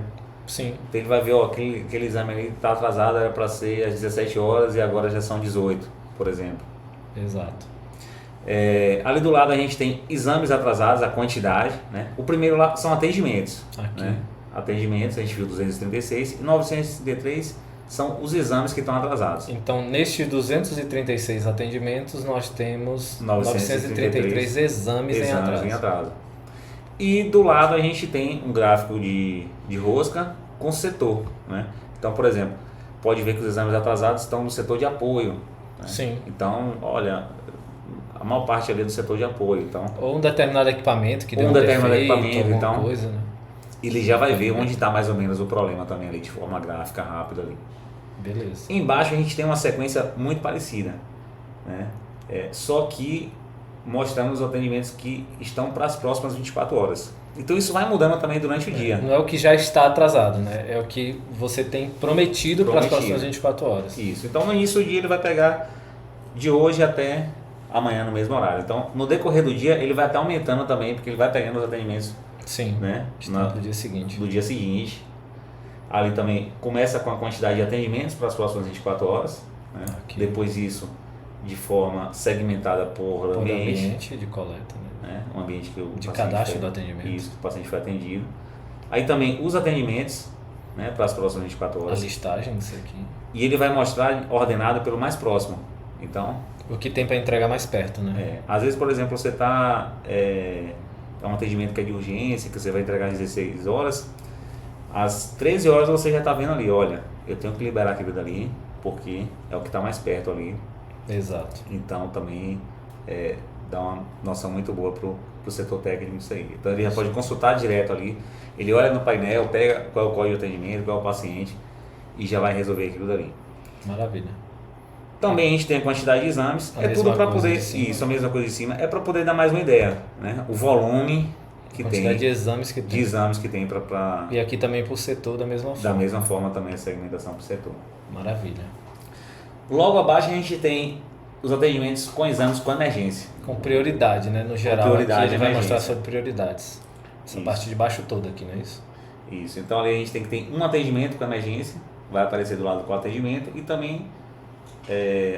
Sim. Então, ele vai ver, ó, aquele exame ali está atrasado, era para ser às 17 horas e agora já são 18, por exemplo. Exato. Ali do lado a gente tem exames atrasados, a quantidade, né? O primeiro lá são atendimentos. Aqui. Né? Atendimentos, a gente viu 236 e 933 são os exames que estão atrasados. Então, nestes 236 atendimentos, nós temos 933 exames em atraso. E do lado a gente tem um gráfico de rosca com setor. Né? Então, por exemplo, pode ver que os exames atrasados estão no setor de apoio. Né? Sim. Então, olha, a maior parte ali é do setor de apoio. Então, Ou um determinado equipamento que deu equipamento, então, coisa, né? ele já vai ver onde está mais ou menos o problema também ali, de forma gráfica, rápida ali. Beleza. Embaixo a gente tem uma sequência muito parecida, né? Só que mostrando os atendimentos que estão para as próximas 24 horas. Então isso vai mudando também durante o dia. Não é o que já está atrasado, né? É o que você tem prometido para as próximas 24 horas. Isso. Então no início do dia ele vai pegar de hoje até amanhã no mesmo horário. Então no decorrer do dia ele vai estar aumentando também, porque ele vai pegando os atendimentos. Sim, né? do dia seguinte. Do dia seguinte. Ali também começa com a quantidade de atendimentos para as próximas 24 horas. Né? Depois disso, de forma segmentada por ambiente de coleta. Né? Um ambiente que o de cadastro do atendimento. Isso, que o paciente foi atendido. Aí também os atendimentos, né, para as próximas 24 horas. A listagem disso aqui. E ele vai mostrar ordenado pelo mais próximo. Então, o que tem para entregar mais perto, né? Às vezes, por exemplo, você está... É um atendimento que é de urgência, que você vai entregar às 16 horas, às 13 horas você já está vendo ali, olha, eu tenho que liberar aquilo dali, porque é o que está mais perto ali. Exato. Então também dá uma noção muito boa para o setor técnico isso aí. Então ele já pode consultar direto ali, ele olha no painel, pega qual é o código de atendimento, qual é o paciente e já vai resolver aquilo dali. Maravilha. Também a gente tem a quantidade de exames, tudo para poder, isso, a mesma coisa de cima, é para poder dar mais uma ideia, né? O volume que tem, quantidade de exames que tem. Para E aqui também por setor da mesma forma. Da mesma forma também a segmentação por setor. Maravilha. Logo abaixo a gente tem os atendimentos com exames com emergência. Com prioridade, né? No geral, prioridade, aqui ele vai mostrar sobre prioridades. Essa parte de baixo toda aqui, não é isso? Isso, então ali a gente tem que ter um atendimento com emergência, vai aparecer do lado com o atendimento e também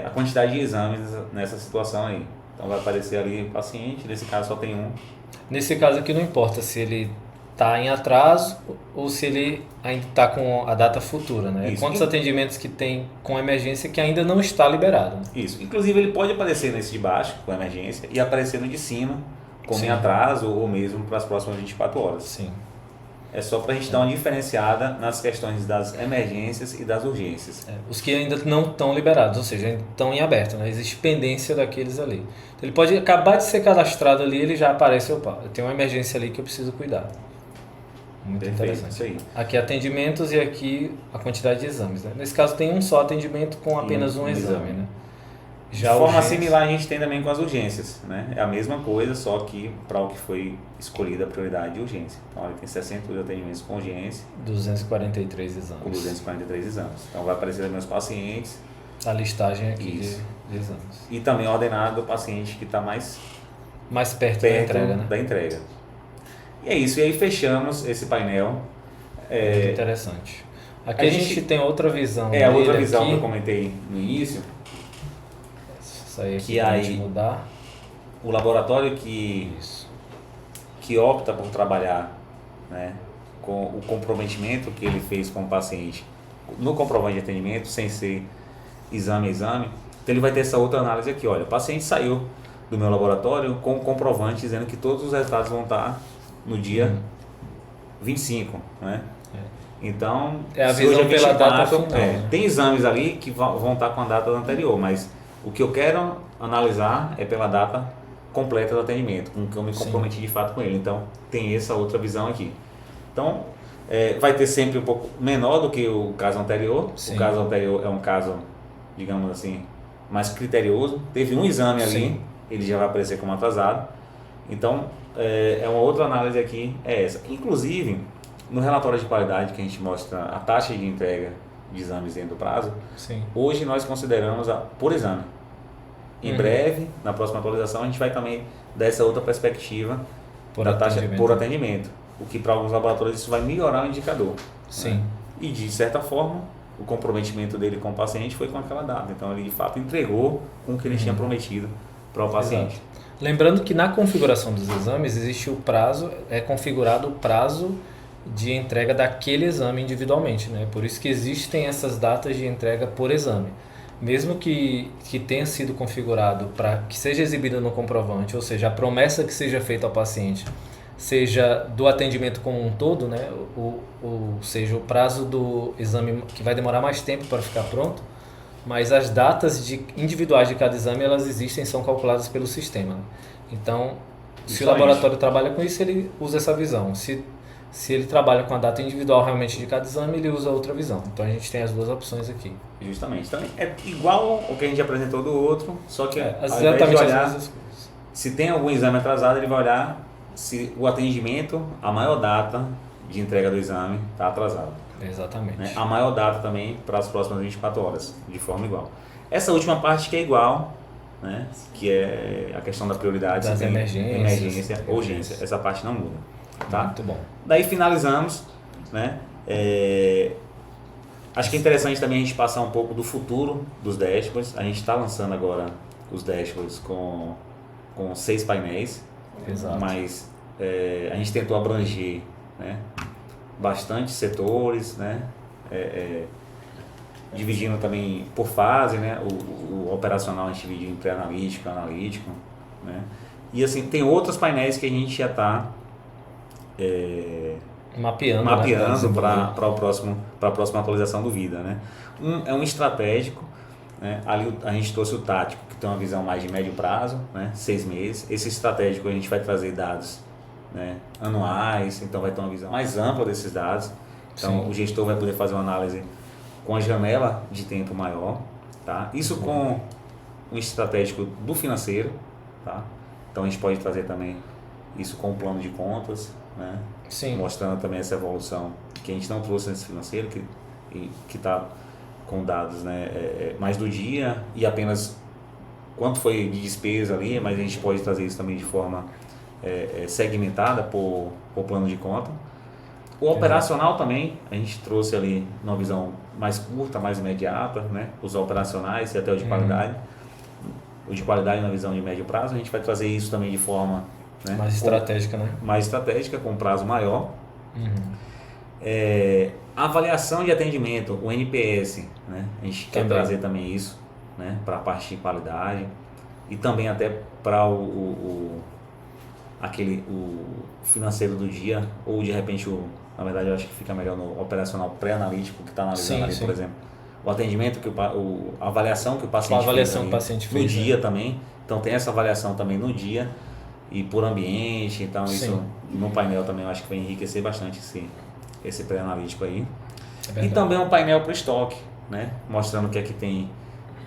a quantidade de exames nessa situação aí. Então vai aparecer ali o paciente, nesse caso só tem um. Nesse caso aqui não importa se ele está em atraso ou se ele ainda está com a data futura, né? Isso. Quantos atendimentos que tem com emergência que ainda não está liberado. Né? Isso, inclusive ele pode aparecer nesse de baixo, com emergência, e aparecer no de cima, como em atraso ou mesmo para as próximas 24 horas. Sim. É só para a gente dar uma diferenciada nas questões das emergências e das urgências. Os que ainda não estão liberados, ou seja, ainda estão em aberto, né? Existe pendência daqueles ali. Então, ele pode acabar de ser cadastrado ali, ele já aparece, opa, tem uma emergência ali que eu preciso cuidar. Muito interessante. Isso aí. Aqui atendimentos e aqui a quantidade de exames. Né? Nesse caso tem um só atendimento com apenas um exame. Né? Já de forma similar a gente tem também com as urgências, né? É a mesma coisa, só que para o que foi escolhida a prioridade de urgência. Então ele tem 62 atendimentos com urgência. 243 exames. Com 243 exames. Então vai aparecer os meus pacientes. A listagem aqui de exames. E também ordenado o paciente que está mais perto da entrega, né? Da entrega. E é isso, e aí fechamos esse painel. Muito interessante. Aqui a gente tem outra visão. A outra visão que eu comentei no início. Isso aí que aí mudar. O laboratório que opta por trabalhar, né, com o comprometimento que ele fez com o paciente no comprovante de atendimento, sem ser exame a exame, então ele vai ter essa outra análise aqui. Olha, o paciente saiu do meu laboratório com o comprovante dizendo que todos os resultados vão estar no dia 25, né? Então, a visão pela data final. Tem exames ali que vão estar com a data anterior, mas o que eu quero analisar é pela data completa do atendimento, com que eu me comprometi de fato com ele. Então, tem essa outra visão aqui. Então, vai ter sempre um pouco menor do que o caso anterior. Sim. O caso anterior é um caso, digamos assim, mais criterioso. Teve um exame ali, Sim. ele já vai aparecer como atrasado. Então, é uma outra análise aqui, é essa. Inclusive, no relatório de qualidade que a gente mostra a taxa de entrega de exames dentro do prazo, Sim. hoje nós consideramos por exame. Em breve, na próxima atualização, a gente vai também dar essa outra perspectiva da taxa por atendimento. O que para alguns laboratórios isso vai melhorar o indicador. Sim. Né? E de certa forma, o comprometimento dele com o paciente foi com aquela data. Então ele de fato entregou com o que ele tinha prometido para o paciente. Exato. Lembrando que na configuração dos exames existe o prazo, é configurado o prazo de entrega daquele exame individualmente, né? Por isso que existem essas datas de entrega por exame. Mesmo que tenha sido configurado para que seja exibido no comprovante, ou seja, a promessa que seja feita ao paciente seja do atendimento como um todo, né? Seja o prazo do exame que vai demorar mais tempo para ficar pronto, mas as datas individuais de cada exame elas existem, são calculadas pelo sistema. Né? Então, se o laboratório trabalha com isso, ele usa essa visão. Se ele trabalha com a data individual realmente de cada exame, ele usa outra visão. Então a gente tem as duas opções aqui. Justamente. Então, é igual o que a gente apresentou do outro, só que ao invés de exatamente olhar, as mesmas coisas. Se tem algum exame atrasado, ele vai olhar se o atendimento, a maior data de entrega do exame está atrasado. Exatamente. Né? A maior data também para as próximas 24 horas, de forma igual. Essa última parte que é igual, né? Que é a questão da prioridade, das emergência, urgência. Essa parte não muda. Tá? Muito bom. Daí finalizamos, né? Acho que é interessante também a gente passar um pouco do futuro dos dashboards. A gente está lançando agora os dashboards com 6 painéis. Exato. Mas a gente tentou abranger, né, bastante setores, né, dividindo também por fase, né, o operacional a gente dividiu em pré-analítico, analítico, né, e assim tem outros painéis que a gente já está mapeando para a próxima atualização do Vida, né. É um estratégico, né, ali a gente trouxe o tático, que tem uma visão mais de médio prazo, né, 6 meses. Esse estratégico a gente vai trazer dados, né, anuais, então vai ter uma visão mais ampla desses dados. Então Sim. o gestor vai poder fazer uma análise com a janela de tempo maior, tá? Isso com um estratégico do financeiro, tá? Então a gente pode trazer também isso com o plano de contas, né? Sim. Mostrando também essa evolução que a gente não trouxe nesse financeiro, que está com dados, né, mais do dia e apenas quanto foi de despesa ali, mas a gente pode trazer isso também de forma segmentada por plano de conta. O operacional também, a gente trouxe ali numa visão mais curta, mais imediata, né, os operacionais e até o de qualidade. O de qualidade na visão de médio prazo, a gente vai trazer isso também de forma, né, mais estratégica, né? Mais estratégica, com prazo maior. A avaliação de atendimento, o NPS, né? A gente quer trazer também isso, né? Para a parte de qualidade e também até para o financeiro do dia, ou de repente, na verdade eu acho que fica melhor no operacional pré-analítico que está analisando ali, por exemplo, o atendimento, a avaliação que o paciente fez no dia também. Então tem essa avaliação também no dia e por ambiente, então isso no painel também eu acho que vai enriquecer bastante esse pré-analítico aí. E também um painel para o estoque, né? Mostrando o que é que tem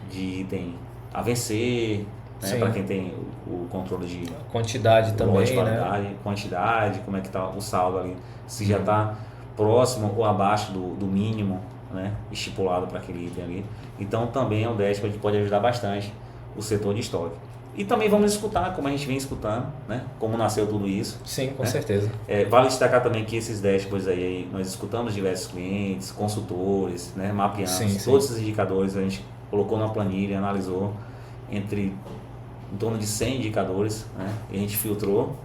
de item a vencer, né? Para quem tem o controle de quantidade também, de qualidade, né? Quantidade, como é que está o saldo ali, se já está próximo ou abaixo do mínimo, né? Estipulado para aquele item ali. Então também é um dashboard que pode ajudar bastante o setor de estoque. E também vamos escutar, como a gente vem escutando, né? Como nasceu tudo isso. Sim, com né? certeza. Vale destacar também que esses dashboards aí, nós escutamos diversos clientes, consultores, né? Mapeamos todos esses indicadores, a gente colocou na planilha, analisou em torno de 100 indicadores, né? E a gente filtrou,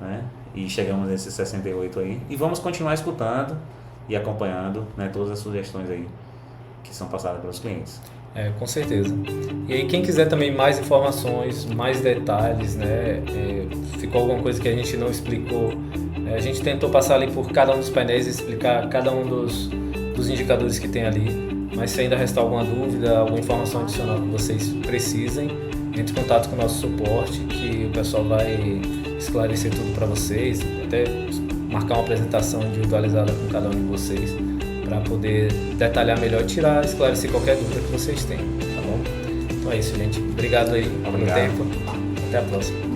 né? E chegamos nesses 68 aí. E vamos continuar escutando e acompanhando, né? Todas as sugestões aí que são passadas pelos clientes. Com certeza. E aí quem quiser também mais informações, mais detalhes, né, ficou alguma coisa que a gente não explicou, a gente tentou passar ali por cada um dos painéis e explicar cada um dos indicadores que tem ali, mas se ainda restar alguma dúvida, alguma informação adicional que vocês precisem, entre em contato com o nosso suporte, que o pessoal vai esclarecer tudo para vocês, até marcar uma apresentação individualizada com cada um de vocês, para poder detalhar melhor e esclarecer qualquer dúvida que vocês tenham, tá bom? Então é isso, gente. Obrigado aí pelo Obrigado. tempo. Até a próxima.